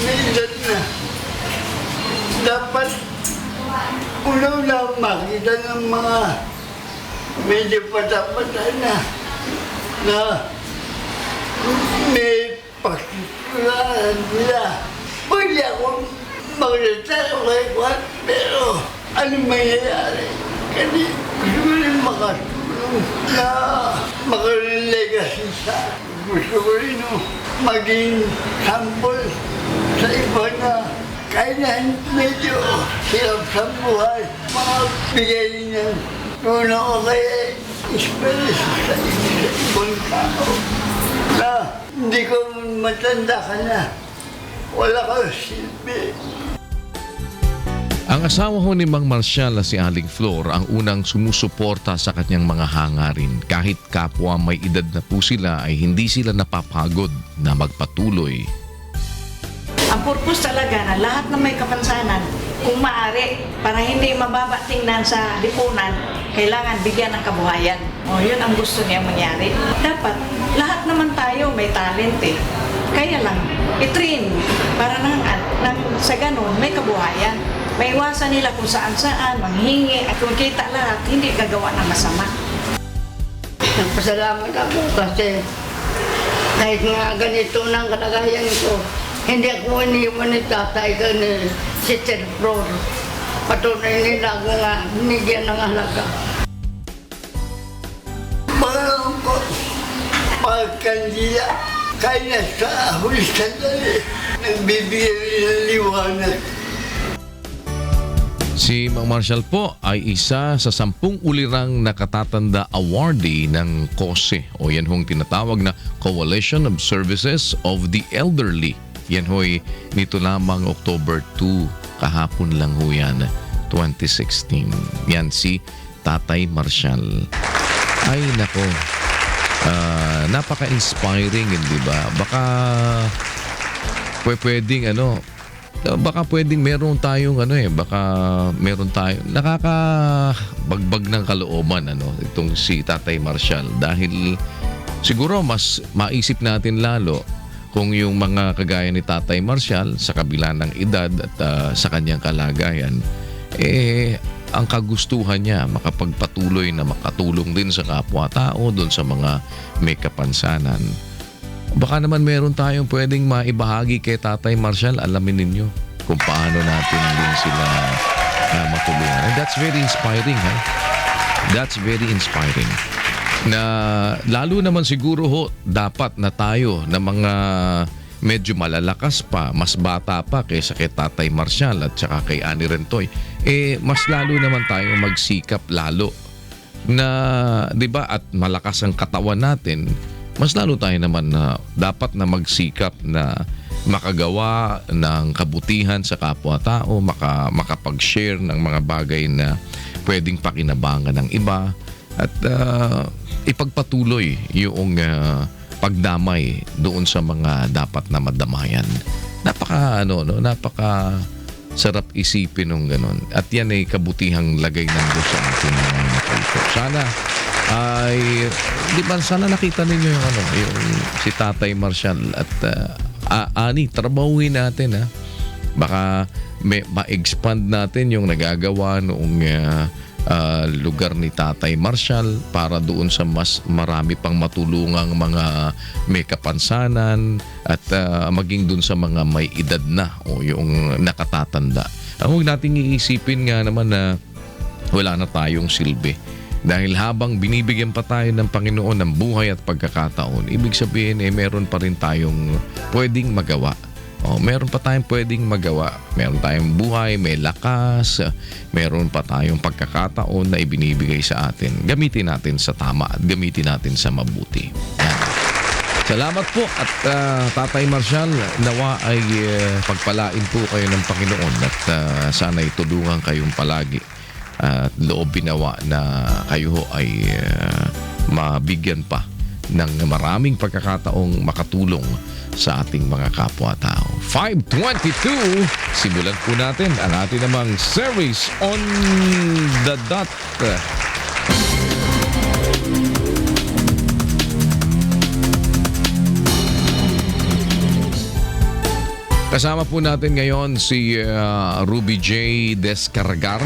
minsan na dapat unaw na makita ng mga medyo patapatan na may pagkikulaan nila. Pwede akong magsalita kay Juan, pero ano mangyayari? Kasi gusto ko rin makatulong na makalegacy sa gusto ko rin maging sample sa iba na kahit na medyo hirap sa buhay, makabigay niyan tulong o kaya inspiration sa ibang tao. Na hindi ko matanda ka na. Wala ka silbi. Ang asawa ho ni Mang Marcial na si Aling Flor ang unang sumusuporta sa kanyang mga hangarin. Kahit kapwa may edad na po sila ay hindi sila napapagod na magpatuloy. Ang purpose talaga na lahat ng may kapansanan, kung maaari, para hindi mababa tingnan sa lipunan, kailangan bigyan ng kabuhayan. O, yun ang gusto niya mangyari. Dapat, lahat naman tayo may talent eh. Kaya lang, i-train para sa ganun, may kabuhayan. May iwasan nila kung saan-saan, manghingi, at kung kita lahat, hindi gagawa ng masama. Nagpasalamat ako kasi kahit nga ganito ng kalagayan ko, hindi ako iniwan ni tatay ka ni Sister Flor. Patunay nila ako nga binigyan ng halaga. Mahal ko, pagkandila, kaya sa huli sandali, nagbibigay ng liwanag. Si Mang Marcial po ay isa sa 10 ulirang nakatatanda awardee ng COSE o yan hong tinatawag na Coalition of Services of the Elderly. Yan ho'y nito lamang October 2, kahapon lang ho yan, 2016. Yan si Tatay Marcial. Ay nako, napaka-inspiring, di ba? Baka pwedeng meron tayong baka meron tayong nakakabagbag ng kalooban itong si Tatay Marcial dahil siguro mas maisip natin lalo kung yung mga kagaya ni Tatay Marcial sa kabila ng edad at sa kanyang kalagayan ang kagustuhan niya makapagpatuloy na makatulong din sa kapwa-tao doon sa mga may kapansanan. Baka naman meron tayong pwedeng maibahagi kay Tatay Marcial. Alamin ninyo kung paano natin din sila matulungan. And that's very inspiring, ha? That's very inspiring. Na lalo naman siguro ho, dapat na tayo na mga medyo malalakas pa, mas bata pa kaysa kay Tatay Marcial at saka kay Ani Rentoy. Mas lalo naman tayo magsikap lalo na, di ba, at malakas ang katawan natin. Mas lalo tayo naman na dapat na magsikap na makagawa ng kabutihan sa kapwa-tao, makapag-share ng mga bagay na pwedeng pakinabangan ng iba at ipagpatuloy yung pagdamay doon sa mga dapat na madamayan. Napaka sarap isipin ng ganon. At yan ay kabutihang lagay ng Diyos sa ating mga puso. Sana sana nakita ninyo yung si Tatay Marcial at Ani, trabahuin natin, ha. Baka ma-expand natin yung nagagawa noong lugar ni Tatay Marcial para doon sa mas marami pang matulungang mga may kapansanan at maging doon sa mga may edad na o yung nakatatanda. Huwag nating iisipin nga naman na wala na tayong silbi. Dahil habang binibigyan pa tayo ng Panginoon ng buhay at pagkakataon, ibig sabihin meron pa rin tayong pwedeng magawa. Meron pa tayong pwedeng magawa. Meron tayong buhay, may lakas, meron pa tayong pagkakataon na ibinibigay sa atin. Gamitin natin sa tama at gamitin natin sa mabuti. Yan. Salamat po at Tatay Marcial, nawa ay pagpalain po kayo ng Panginoon at sana'y tulungan kayong palagi. At loob binawa na kayo ay mabigyan pa ng maraming pagkakataong makatulong sa ating mga kapwa-tao. 5:22, simulan po natin ang ating namang series on the dot. Kasama po natin ngayon si Ruby J. Descargar,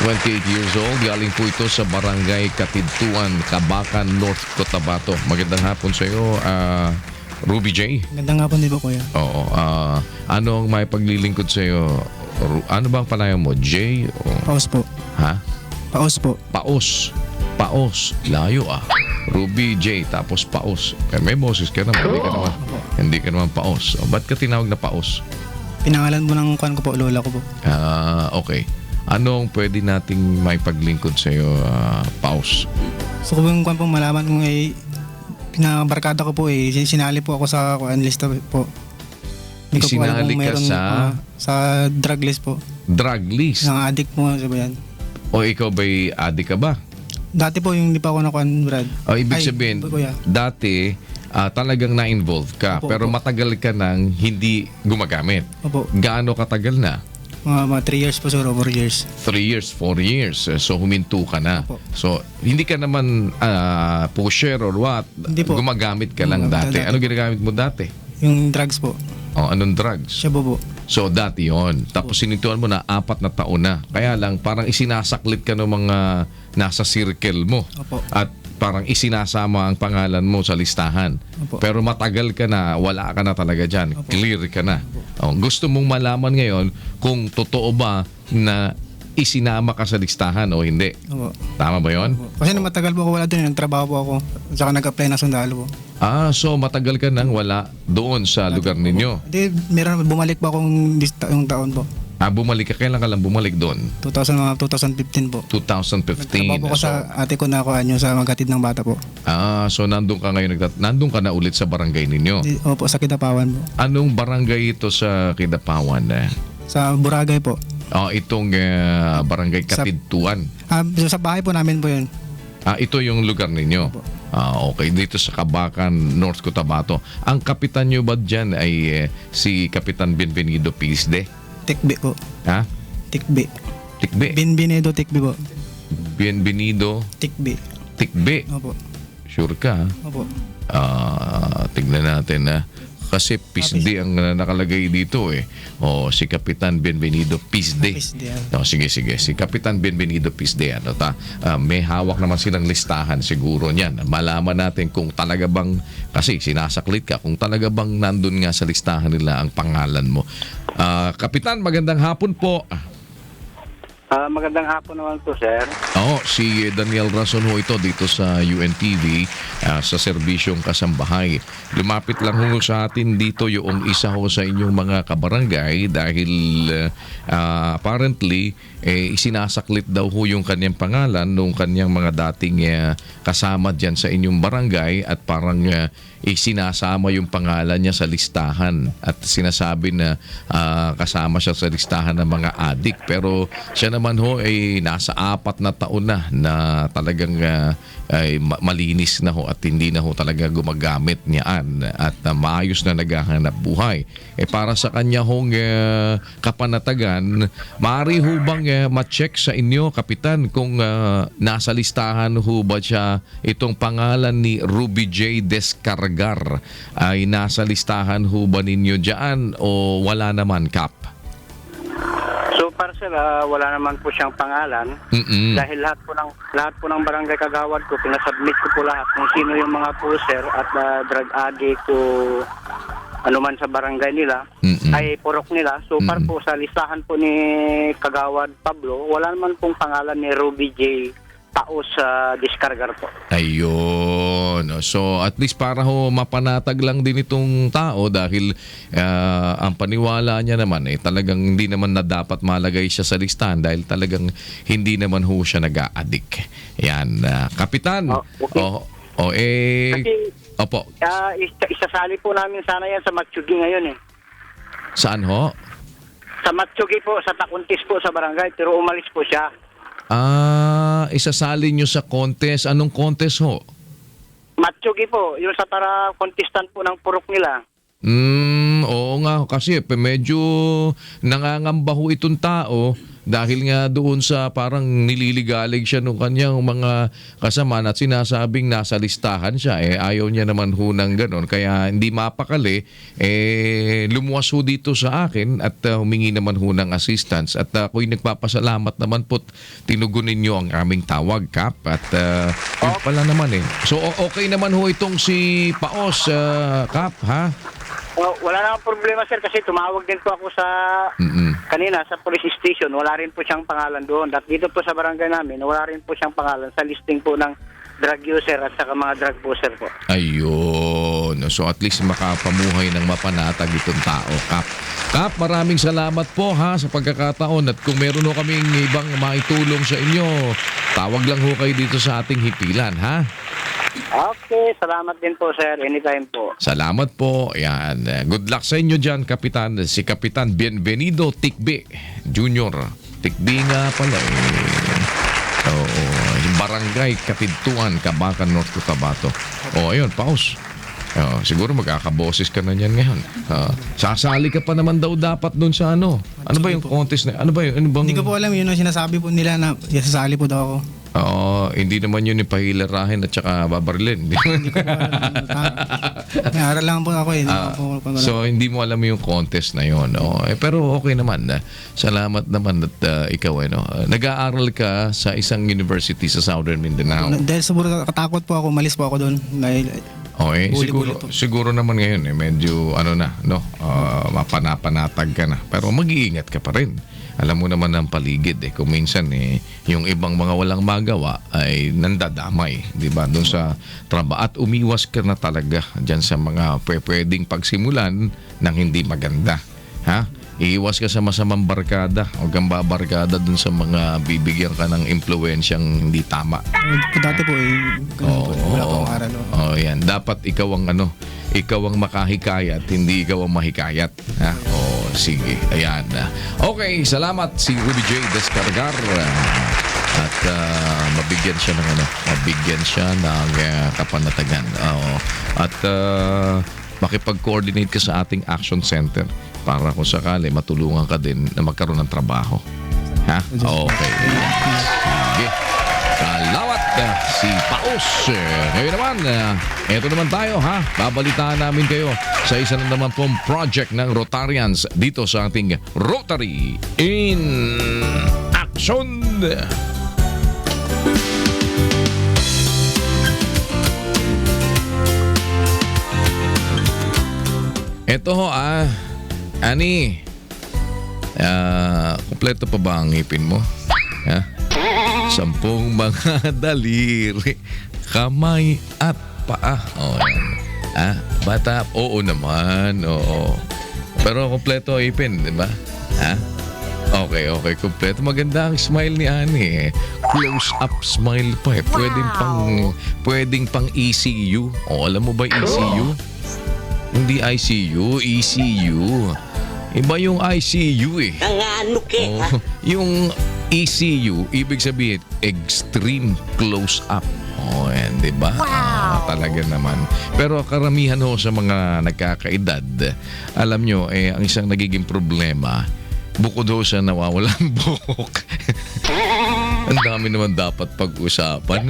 28 years old. Galing po ito sa Barangay Katintuan, Cabacan, North Cotabato. Magandang hapon sa iyo, Ruby J. Magandang hapon din po, kuya. Oo. Ano ang may paglilingkod sa iyo? Ano bang palayan mo? J? O... Paos po. Ha? Paos po. Paos. Paos. Layo Ruby J. Tapos Paos. May boses ka naman. Hindi ka naman Paos. Ba't ka tinawag na Paos? Pinangalan mo ng kuwan ko po, lola ko po. Okay. Anong pwede nating may paglingkod sa iyo, Paos? So kung yung kuwan po malaman kung pinabarkada ko po sinali po ako sa kuwan lista po. Hindi ko po alam Isinali kung ka meron, sa sa drug list po. drug list. Yung addict po sa yan. O ikaw ba'y adik ka ba? Dati po yung hindi pa ako nakuan, Brad. O ibig Ay, sabihin, kuya. dati talagang na-involve ka, Opo, pero opo. matagal ka nang hindi gumagamit. Opo. Gaano katagal na? Mga 3 years po siguro, 4 years. 3 years, 4 years. So huminto ka na. Opo. So hindi ka naman pusher or what. Hindi po. Gumagamit ka lang dati. Dati. Ano ginagamit mo dati? Yung drugs po. O anong drugs? Siya po. So dati yon. Tapos sinintuan mo na 4 na taon na. Kaya lang parang isinasaklit ka ng mga nasa circle mo. Opo. At parang isinasama ang pangalan mo sa listahan. Opo. Pero matagal ka na, wala ka na talaga dyan. Opo. Clear ka na. O, gusto mong malaman ngayon kung totoo ba na isinama ka sa listahan o hindi. Opo. Tama ba yon? Opo. Kasi nung matagal po ako wala doon, nagtrabaho po ako. Saka nag-apply na sundalo po. So matagal ka nang wala doon sa lugar ninyo. Hindi, meron bumalik pa akong yung taon po. Bumalik ka, kailan ka lang bumalik doon? 2015 po. 2015. Nagtrabaho po ko sa ate ko na ako sa maghatid ng bata po. So nandun ka ngayon, nandun ka na ulit sa barangay ninyo. Opo, sa Kidapawan po. Anong barangay ito sa Kidapawan? Sa Boracay po. Itong barangay Katidtuan. Sa bahay po namin po yun. Ito yung lugar ninyo. Okay, dito sa Kabakan, North Cotabato. Ang kapitan nyo ba dyan ay si Kapitan Bienvenido Pisde? Tikbi po. Ha? Tikbi. Tikbe? Bienvenido Tikbi po. Bienvenido Tikbi. Tikbe? Opo. Sure ka? Opo. Tignan natin kasi Pisde ang nakalagay dito si Kapitan Bienvenido Pisde. Pisde, Sige. Si Kapitan Bienvenido Pisde. May hawak naman silang listahan siguro niyan. Malaman natin kung talaga bang, kasi sinasaklit ka, kung talaga bang nandun nga sa listahan nila ang pangalan mo. Kapitan, magandang hapon po. Magandang hapon naman po, sir. Si Daniel Rason ho ito dito sa UNTV sa serbisyong kasambahay. Lumapit lang ho sa atin dito yung isa ho sa inyong mga kabarangay dahil apparently isinasaklit daw ho yung kanyang pangalan nung kanyang mga dating kasama dyan sa inyong barangay at parang isinasama yung pangalan niya sa listahan at sinasabi na kasama siya sa listahan ng mga adik, pero siya naman ho ay nasa 4 na taon na talagang malinis na ho at hindi na ho talaga gumagamit niyaan at maayos na naghahanap buhay. Para sa kanya hong kapanatagan, maaari ho bang ma-check sa inyo, Kapitan, kung nasa listahan ho ba siya, itong pangalan ni Ruby J. Descargar ay nasa listahan ho ba ninyo dyan o wala naman, Kap? So, para sir, wala naman po siyang pangalan. Dahil lahat po ng barangay kagawad ko, pinasubmit ko po lahat kung sino yung mga pusher at drug addict o anuman sa barangay nila ay purok nila. So, para po sa listahan po ni Kagawad Pablo, wala naman pong pangalan ni Ruby J. Taos Descargar po. Ayun. So at least para ho mapanatag lang din itong tao dahil ang paniwala niya naman talagang hindi naman na dapat malagay siya sa listahan dahil talagang hindi naman ho siya nag-a-addict. Yan. Kapitan. Okay. Kasi, opo. Isasali po namin sana yan sa Matsugi ngayon Saan ho? Sa Matsugi po, sa Takuntis po sa barangay, pero umalis po siya. Isasali nyo sa contest. Anong contest ho? Matsugi po, yung sa para contestant po ng purok nila. Oo nga kasi medyo nangangamba ho itong tao dahil nga doon sa parang nililigalig siya nung kanyang mga kasama at sinasabing nasa listahan siya. Ayaw niya naman ho ng ganon kaya hindi mapakali. Lumuwas ho dito sa akin at humingi naman ho ng assistance at ako'y nagpapasalamat naman po tinugunin niyo ang aming tawag, Kap, at yun pala naman So okay naman ho itong si Paos, Kap, ha? Wala namang problema, sir, kasi tumawag din po ako sa kanina sa police station. Wala rin po siyang pangalan doon. At dito po sa barangay namin, wala rin po siyang pangalan sa listing po ng drug user at saka mga drug pusher po. Ayun. So at least makapamuhay ng mapanatag itong tao, Kap. Kap, maraming salamat po sa pagkakataon at kung meron ho kaming ibang maitulong sa inyo, tawag lang ho kayo dito sa ating hipilan, ha? Okay, salamat din po, sir. Anytime po. Salamat po. Yan. Good luck sa inyo dyan, Kapitan. Si Kapitan Bienvenido Tikbe Junior. Tikbe nga pala Oo. Barangay Katidtuan, Kabakan, North Cotabato. Ayun, pause. Siguro magkakaboses ka na niyan ngayon. Sasali ka pa naman daw dapat doon sa ano. Ano ba yung contest na? Ano ba yung? Hindi ko po alam yun ang sinasabi po nila na sasali po daw ako. Hindi naman yun yung pahilerahin at saka babarilin. Hindi ko po alam. May aral lang po ako eh. So hindi mo alam yung contest na yun. Pero okay naman. Salamat naman at ikaw nag-aaral ka sa isang university sa Southern Mindanao. Dahil siguro katakot po ako, malis po ako doon. Dahil siguro naman ngayon medyo mapanapanatag ka na. Pero mag-iingat ka pa rin. Alam mo naman ang paligid kung minsan yung ibang mga walang magawa ay nandadamay, di ba? Doon sa trabaho at umiwas ka na talaga diyan sa mga pwedeng pagsimulan ng hindi maganda. Ha? Iiwas ka sa masamang barkada. Huwag kang babarkada doon sa mga bibigyan ka ng impluwensyang hindi tama. dati po wala pong aral. Yan. Dapat ikaw ang makahikayat, hindi ikaw ang mahikayat. Ha? Sige. Ayan. Okay, salamat si Ruby J. Descargar. At mabigyan siya ng kapanatagan. At makipag-coordinate ka sa ating action center para kung sakali matulungan ka din na magkaroon ng trabaho. Ha? Okay. Sige. Salamat si Paus. Ngayon naman, eto naman tayo ha. Babalitaan namin kayo sa isa na naman pong project ng Rotarians dito sa ating Rotary in Action. Eto ho Ani, kumpleto pa ba ang ngipin mo? Ha? 10 mga daliri, kamay at paa. Yan. Bata, oo naman, oo. Pero kumpleto ipin, di ba? Ha? Okay, kumpleto. Maganda ang smile ni Ani. Close-up smile pa Pwedeng pang ECU. Alam mo ba ECU? Hindi ICU, ECU. Iba yung ICU yung ECU, ibig sabihin, extreme close-up. Yan, di ba? Wow. Talaga naman. Pero karamihan sa mga nagkakaedad, alam nyo, ang isang nagiging problema, bukod sa nawawalang buhok. Ang dami naman dapat pag-usapan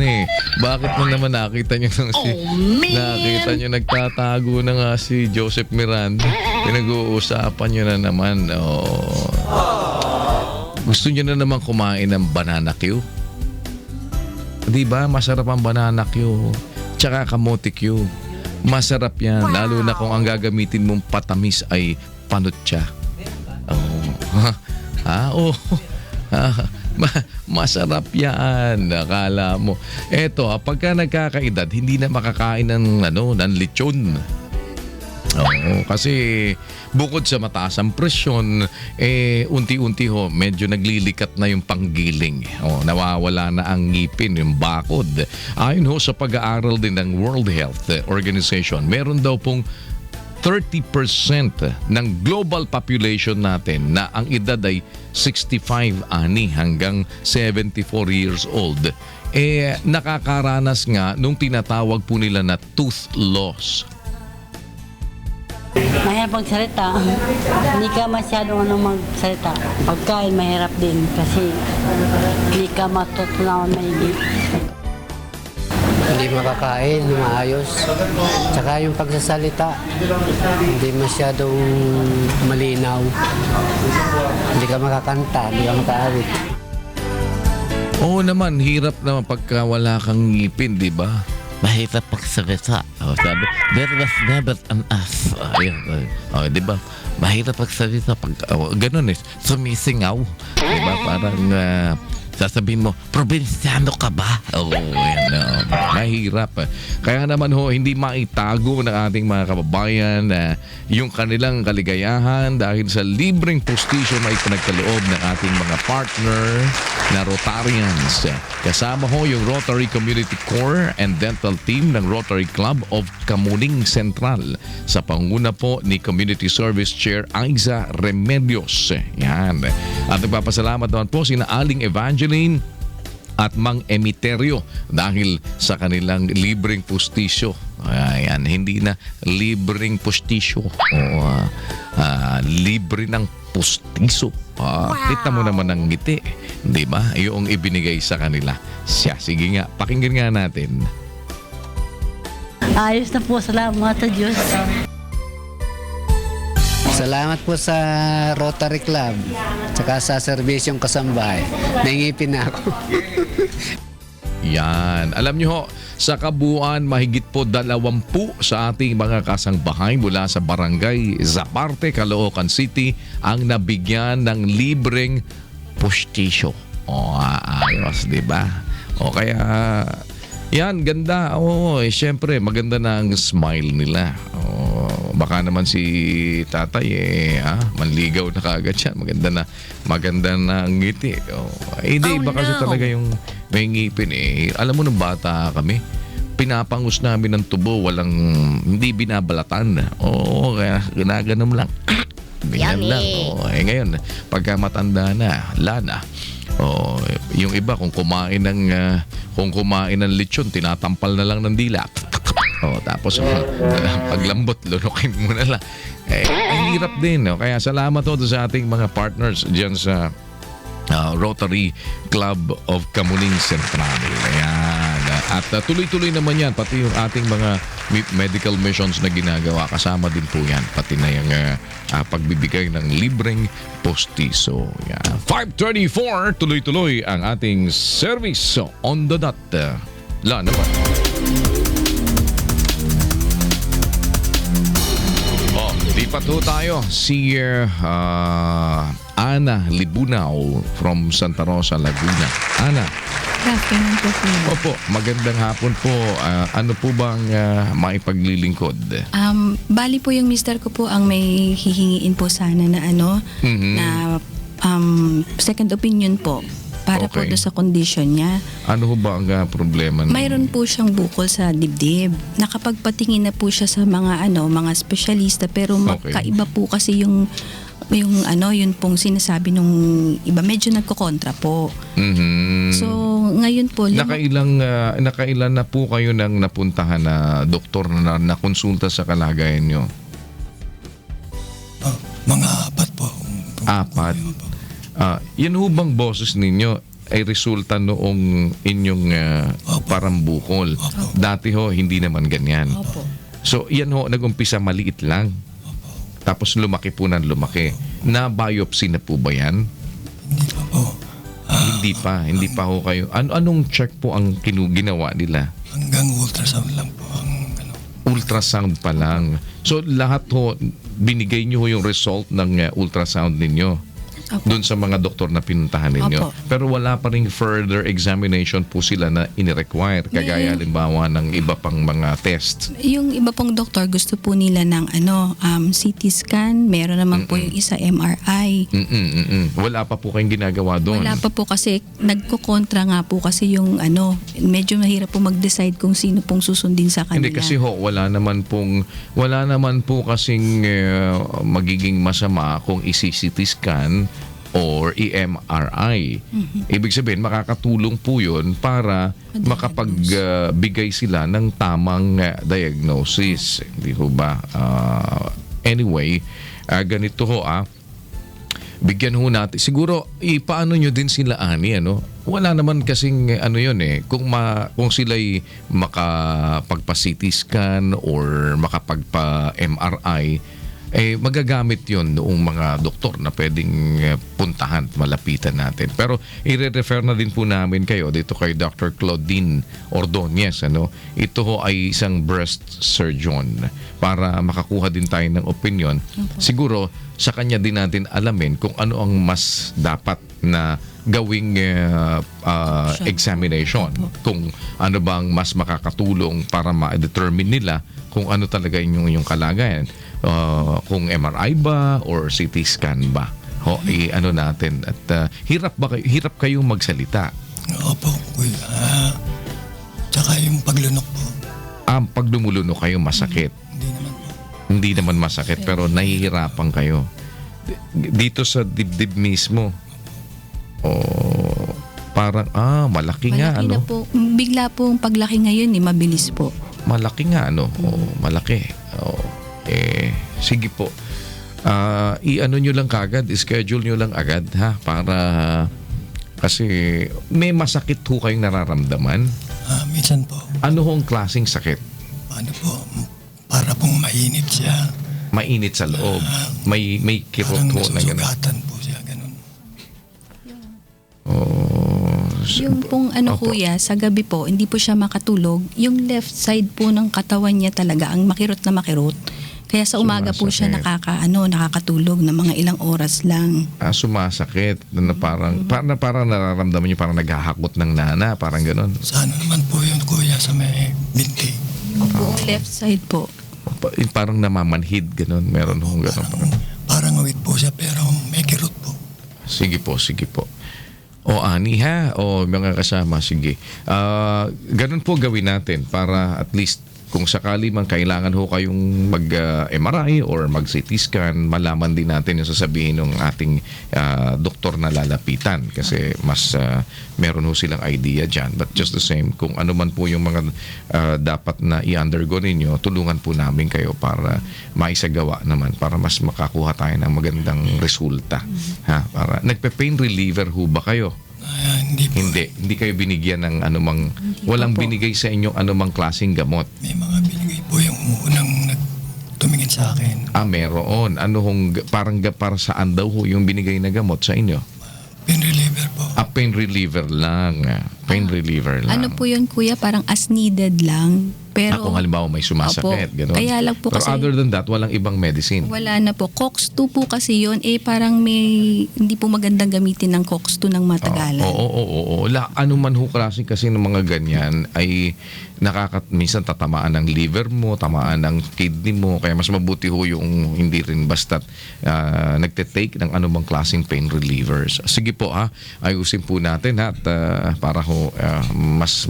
Bakit mo naman nakita nyo nagtatago na nga si Joseph Miranda? Pinag-uusapan nyo na naman. Gusto nyo na naman kumain ng banana Q? Di ba? Masarap ang banana Q. Tsaka kamote Q. Masarap yan. Wow. Lalo na kung ang gagamitin mong patamis ay panutya. Masarap yan. Akala mo. Eto, pagka nagkakaedad, hindi na makakain ng lechon. Kasi bukod sa mataas ang presyon, unti-unti medyo naglilikat na yung panggiling. Nawawala na ang ngipin, yung bakod. Ayon sa pag-aaral din ng World Health Organization, meron daw pong 30% ng global population natin na ang edad ay 65 hanggang 74 years old. Nakakaranas nga nung tinatawag po nila na tooth loss. Mahirap magsalita. Hindi ka masyadong magsalita. Pagkain mahirap din kasi hindi ka matutunawan maigi. Hindi makakain, maayos. Tsaka yung pagsasalita, hindi masyadong malinaw. Hindi ka makakanta, hindi ka makaawit. Oo naman, hirap naman pagka wala kang ngipin, di ba? Mahirap pagsalita. Sabi, there was never an us. Di ba? Mahirap pagsalita. Ganun sumisingaw. Di ba? Parang sasabihin mo, probinsyano ka ba? Oo, yan. Mahirap. Kaya naman ho, hindi maitago ng ating mga kababayan na yung kanilang kaligayahan dahil sa libreng postisyo na ipinagkaloob ng ating mga partner na Rotarians. Kasama ho yung Rotary Community Corps and Dental Team ng Rotary Club of Camuning Central sa panguna po ni Community Service Chair Aiza Remedios. Yan. At nagpapasalamat naman po sina Aling Evangeline at Mang Emiterio dahil sa kanilang libreng postisyo. Ayan, hindi na libreng postisyo. Libre ng postiso. Kita mo naman ang ngiti. Di ba? Yung ibinigay sa kanila. Sige nga, pakinggan nga natin. Ayos na po, salamat sa Diyos. Salamat po sa Rotary Club tsaka sa serbisyong kasambahay. Naingipin na ako. Yan. Alam nyo ho, sa kabuuan mahigit po 20 sa ating mga kasangbahay mula sa barangay Zaparte, Caloocan City ang nabigyan ng libreng postisyo. Ayos, di ba? Kaya yan, ganda. Siyempre, maganda na ang smile nila. Baka naman si tatay manligaw na kagad siya. Maganda na ang ngiti. Hindi, iba kasi talaga yung may ngipin Alam mo, nung bata kami, pinapangus namin ng tubo, hindi binabalatan. Kaya ginaganom lang. Ganyan lang. Ngayon, pagka matanda na, lana. Yung iba kung kumain ng lechon, tinatampal na lang ng dila. Tapos paglambot, lunukin mo na lang. Ang hirap din. Kaya salamat sa ating mga partners diyan sa Rotary Club of Camuning Central. Ayan. At tuloy-tuloy naman yan, pati yung ating mga medical missions na ginagawa, kasama din po yan, pati na yung pagbibigay ng libreng postiso. Yan. 5:34, tuloy-tuloy ang ating service on the dot. Naman. Lipat ho tayo. Si Ana Libunaw from Santa Rosa, Laguna. Ana. Good afternoon po po. Opo, magandang hapon po. Ano po bang maipaglilingkod? Bali po yung mister ko po ang may hihingiin po sana na na second opinion po para po doon sa condition niya. Ano ho ba ang problema? Mayroon po siyang bukol sa dibdib. Nakapagpatingin na po siya sa mga mga espesyalista pero magkaiba po kasi yung yun pong sinasabi nung iba, medyo nagkokontra po. So, ngayon po... Nakailan na po kayo nang napuntahan na doktor na nakonsulta sa kalagayan nyo? Mga 4 po. 4? Yan ho bang boses ninyo ay resulta noong inyong parang bukol? Dati ho, hindi naman ganyan. Opo. So, yan ho, nag-umpisa maliit lang. Tapos lumaki po ng lumaki. Na-biopsy na po ba yan? Hindi pa po. Hindi pa ho kayo. Anong check po ang ginawa nila? Hanggang ultrasound lang po. Ultrasound pa lang. So lahat ho, binigay nyo ho yung result ng ultrasound ninyo? Doon sa mga doktor na pinuntahan ninyo. Opo. Pero wala pa rin further examination po sila na ini-require. Kagaya halimbawa ng iba pang mga test. Yung iba pong doktor gusto po nila ng CT scan, meron naman po yung isa MRI. Wala pa po kayong ginagawa doon? Wala pa po kasi nagkokontra nga po kasi yung medyo mahirap po mag-decide kung sino pong susundin sa kanila. Hindi kasi wala naman po kasing magiging masama kung i-CT scan or i-MRI. Ibig sabihin, makakatulong po yun para makapagbigay sila ng tamang diagnosis. Hindi ho ba? Anyway, ganito ho bigyan ho natin. Siguro, ipaano nyo din sila, Ani, Wala naman kasing kung sila'y makapagpa-CT scan or makapagpa-MRI, magagamit yon noong mga doktor na pwedeng puntahan, malapitan natin. Pero i-refer na din po namin kayo dito kay Dr. Claudine Ordonez. Ito ho ay isang breast surgeon para makakuha din tayo ng opinion. Siguro sa kanya din natin alamin kung ano ang mas dapat na gawing examination kung ano bang mas makakatulong para ma-determine nila kung ano talaga yung kalagayan. Kung MRI ba or CT scan ba. Ano natin at hirap kayong magsalita. Opo, kuya. Tsaka yung paglunok po. Pag lumulunok kayo masakit. Hindi naman po. Hindi naman masakit pero nahihirapan kayo. Dito sa dibdib mismo. Parang malaki nga Malaki na po. Bigla pong paglaki ngayon mabilis po. Malaki nga malaki. Sige po. I-ano nyo lang kagad, schedule nyo lang agad ha para kasi may masakit ho kayong nararamdaman. Minsan po. Ano hong klaseng sakit? Ano po, para pong mainit siya. Mainit sa loob. May kirot ho na gano'n. Nasugatan po siya, gano'n. Yung pong kuya, sa gabi po, hindi po siya makatulog. Yung left side po ng katawan niya talaga, ang makirot na makirot. Kaya sa umaga po siya nakakatulog ng mga ilang oras lang. Sumasakit na parang nararamdaman niyo parang naghahakot ng nana, parang gano'n. Sa ano naman po yun, kuya, sa may binti. Opo, left side po. Parang namamanhid, gano'n. Meron hong gano'n. Parang awit po siya pero may kirot po. Sige po. Ani ha, mga kasama, sige. Ganun po gawin natin para at least kung sakali man kailangan ho kayong mag-MRI or mag-CT scan, malaman din natin yung sasabihin ng ating doktor na lalapitan kasi mas meron ho silang idea dyan. But just the same, kung ano man po yung mga dapat na i-undergo ninyo, tulungan po namin kayo para maisagawa naman, para mas makakuha tayo ng magandang resulta. Para nagpe-pain reliever ho ba kayo? Hindi kayo binigyan ng anumang, walang binigay sa inyo anumang klaseng gamot. May mga binigay po yung unang tumingin sa akin. Meron. Ano hong, para saan daw ho yung binigay na gamot sa inyo? Pain reliever po. Pain reliever lang. Pain reliever lang. Ano po yun, kuya? Parang as needed lang. Pero, kung halimbawa may sumasakit, gano'n. Kaya lang po pero kasi, other than that, walang ibang medicine. Wala na po. COX-2 po kasi yun, parang hindi po magandang gamitin ng COX-2 ng matagalan. Oo. Ano man ho klase kasi ng mga ganyan ay minsan tatamaan ng liver mo, tamaan ng kidney mo, kaya mas mabuti ho yung hindi rin basta nagte-take ng anumang klaseng pain relievers. Sige po ayusin po natin at para ho mas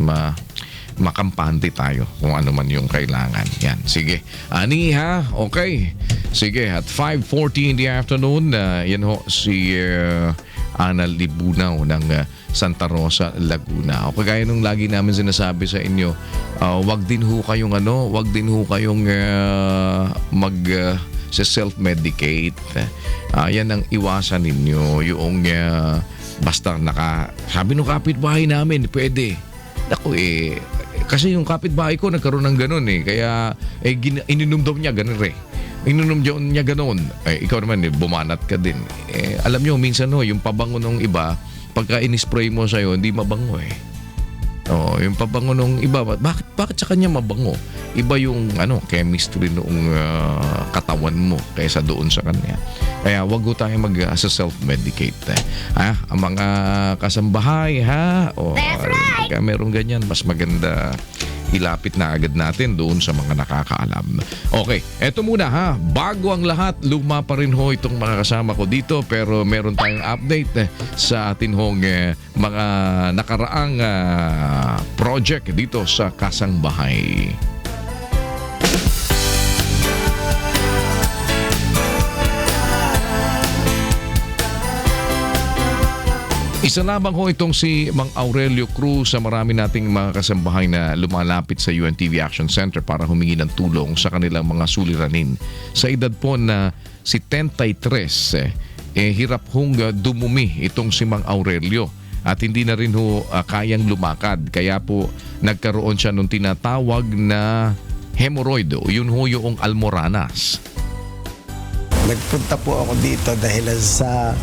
makampante tayo kung ano man yung kailangan. Yan, sige. Ani ha? Okay. Sige, at 5:40 in the afternoon, yan ho si Ana Libunaw ng Santa Rosa, Laguna. O kagaya nung lagi namin sinasabi sa inyo, wag din ho kayong self-medicate. Yan ang iwasan ninyo. Yung basta sabi nung kapitbahay namin, pwede. Kasi yung kapitbahay ko nagkaroon ng ganun kaya ininom daw niya ganun ininom niya ganun. Ikaw naman bumanat ka din. Alam nyo minsan yung pabango ng iba pagka in-spray mo sa'yo hindi mabango yung pabango ng iba bakit sa kanya mabango? Iba yung chemistry noong katawan mo kaysa doon sa kanya. Kaya wag ko tayo self-medicate. Ang mga kasambahay That's right! Kaya merong ganyan, mas maganda ilapit na agad natin doon sa mga nakakaalam. Okay, eto muna bago ang lahat, luma pa rin ho itong mga kasama ko dito pero meron tayong update sa atin hong mga nakaraang project dito sa Kasang Bahay. Isa lamang ho itong si Mang Aurelio Cruz sa marami nating mga kasambahay na lumalapit sa UNTV Action Center para humingi ng tulong sa kanilang mga suliranin. Sa edad po na 73, hirap hong dumumi itong si Mang Aurelio at hindi na rin ho kayang lumakad. Kaya po nagkaroon siya nung tinatawag na hemorrhoid o yun ho yung almoranas. Nagpunta po ako dito dahil sa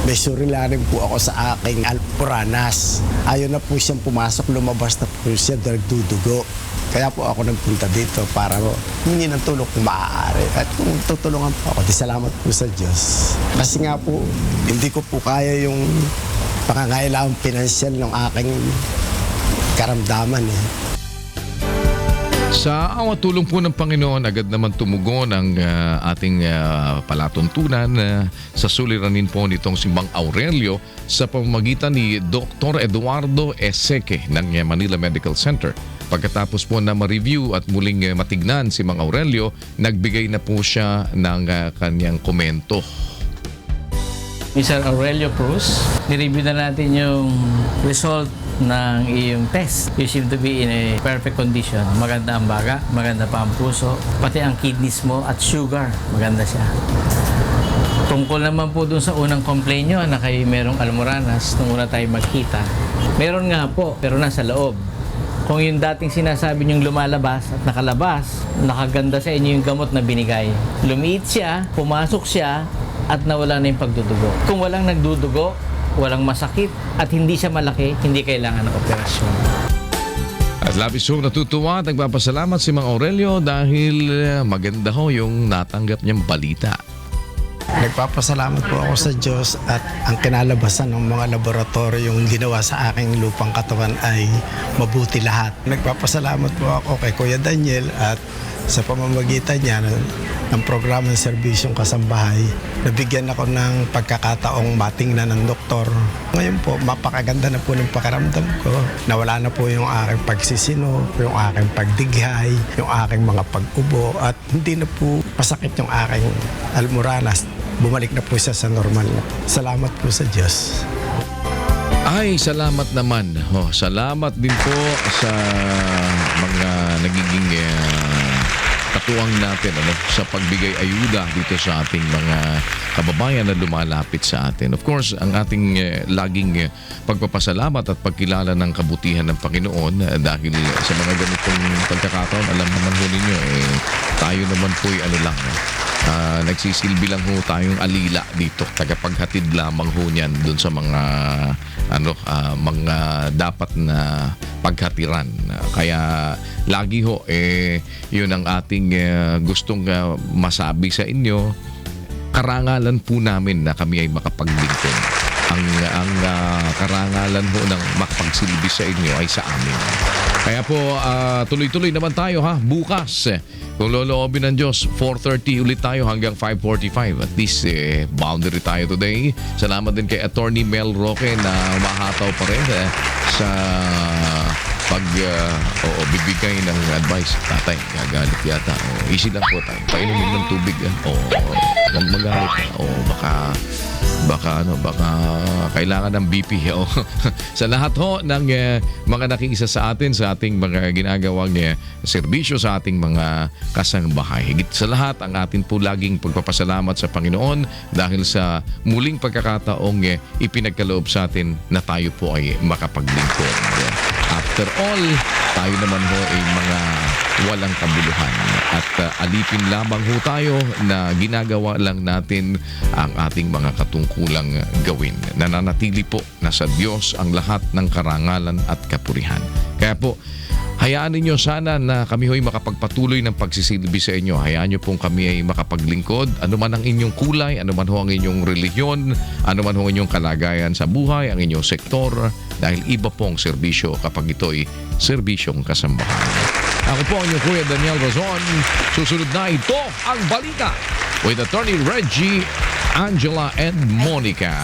may surilanin po ako sa aking almoranas. Ayaw na po siyang pumasok, lumabas na po siya, nagdudugo. Kaya po ako nagpunta dito para humingi ng tulong kung maaari. At kung tutulungan po ako, di salamat po sa Diyos. Kasi nga po, hindi ko po kaya yung pangangailangang pinansyal ng aking karamdaman. Sa awa tulong po ng Panginoon, agad naman tumugon ang ating palatuntunan sa suliranin po nitong si Mang Aurelio sa pamamagitan ni Dr. Eduardo Ezeque ng Manila Medical Center. Pagkatapos po na ma-review at muling matignan si Mang Aurelio, nagbigay na po siya ng kanyang komento. Mr. Aurelio Cruz, nireview na natin yung result ng iyong test. You seem to be in a perfect condition. Maganda ang baga, maganda pa ang puso, pati ang kidneys mo at sugar, maganda siya. Tungkol naman po dun sa unang complaint nyo na kayo merong almoranas nung una tayo magkita. Meron nga po, pero nasa loob. Kung yung dating sinasabi nyong lumalabas at nakalabas, nakaganda sa inyo yung gamot na binigay. Lumiit siya, pumasok siya, at nawala na yung pagdudugo. Kung walang nagdudugo, walang masakit, at hindi siya malaki, hindi kailangan ng operasyon. At labis ho natutuwa at nagpapasalamat si Mang Aurelio dahil maganda ho yung natanggap niyang balita. Nagpapasalamat po ako sa Diyos at ang kinalabasan ng mga laboratorio yung ginawa sa aking lupang katawan ay mabuti lahat. Nagpapasalamat po ako kay Kuya Daniel at sa pamamagitan niya ng programa ng serbisyong kasambahay, nabigyan ako ng pagkakataong matingnan ng doktor. Ngayon po, mapakaganda na po ng pakiramdam ko. Nawala na po yung aking pagsisino, yung aking pagdighay, yung aking mga pag-ubo, at hindi na po masakit yung aking almoranas. Bumalik na po siya sa normal. Salamat po sa Diyos. Ay, salamat naman. Salamat din po sa mga nagiging katuwang natin sa pagbigay ayuda dito sa ating mga kababayan na lumalapit sa atin. Of course, ang ating laging pagpapasalamat at pagkilala ng kabutihan ng Panginoon dahil sa mga ganitong pagkakataon, alam naman ho ninyo, tayo naman po'y nagsisilbi lang ho tayong alila dito. Tagapaghatid lamang ho niyan dun sa mga mga dapat na paghatiran. Kaya lagi ho yun ang ating gustong masabi sa inyo. Karangalan po namin na kami ay makapaglingkod. Ang karangalan ho ng makapagsilbi sa inyo ay sa amin. Kaya po tuloy-tuloy naman tayo bukas. Kung loloobin ng Diyos, 4:30 ulit tayo hanggang 5:45. At least boundary tayo today. Salamat din kay Attorney Mel Roque na umahataw pa rin sa bibigay ng advice. Tatay, gagalit yata. Easy lang po tayo. Painumin ng tubig. Huwag magalit. Baka kailangan ng BP. Sa lahat ho ng mga nakiisa sa atin, sa ating mga ginagawang serbisyo sa ating mga kasambahay. Higit sa lahat, ang atin po laging pagpapasalamat sa Panginoon dahil sa muling pagkakataong ipinagkaloob sa atin na tayo po ay makapaglingkod. After all, tayo naman ho ay mga walang kabuluhan at alipin lamang ho tayo na ginagawa lang natin ang ating mga katungkulang gawin. Nananatili po na sa Diyos ang lahat ng karangalan at kapurihan. Kaya po, hayaan ninyo sana na kami ho'y makapagpatuloy ng pagsisilbi sa inyo. Hayaan nyo pong kami ay makapaglingkod. Ano man ang inyong kulay, ano man ho ang inyong relihiyon, ano man ho ang inyong kalagayan sa buhay, ang inyong sektor, dahil iba pong serbisyo kapag ito'y serbisyong kasambahan. Ako po ang inyong Kuya Daniel Razon. Susunod na ito ang balita with Attorney Reggie, Angela, and Monica.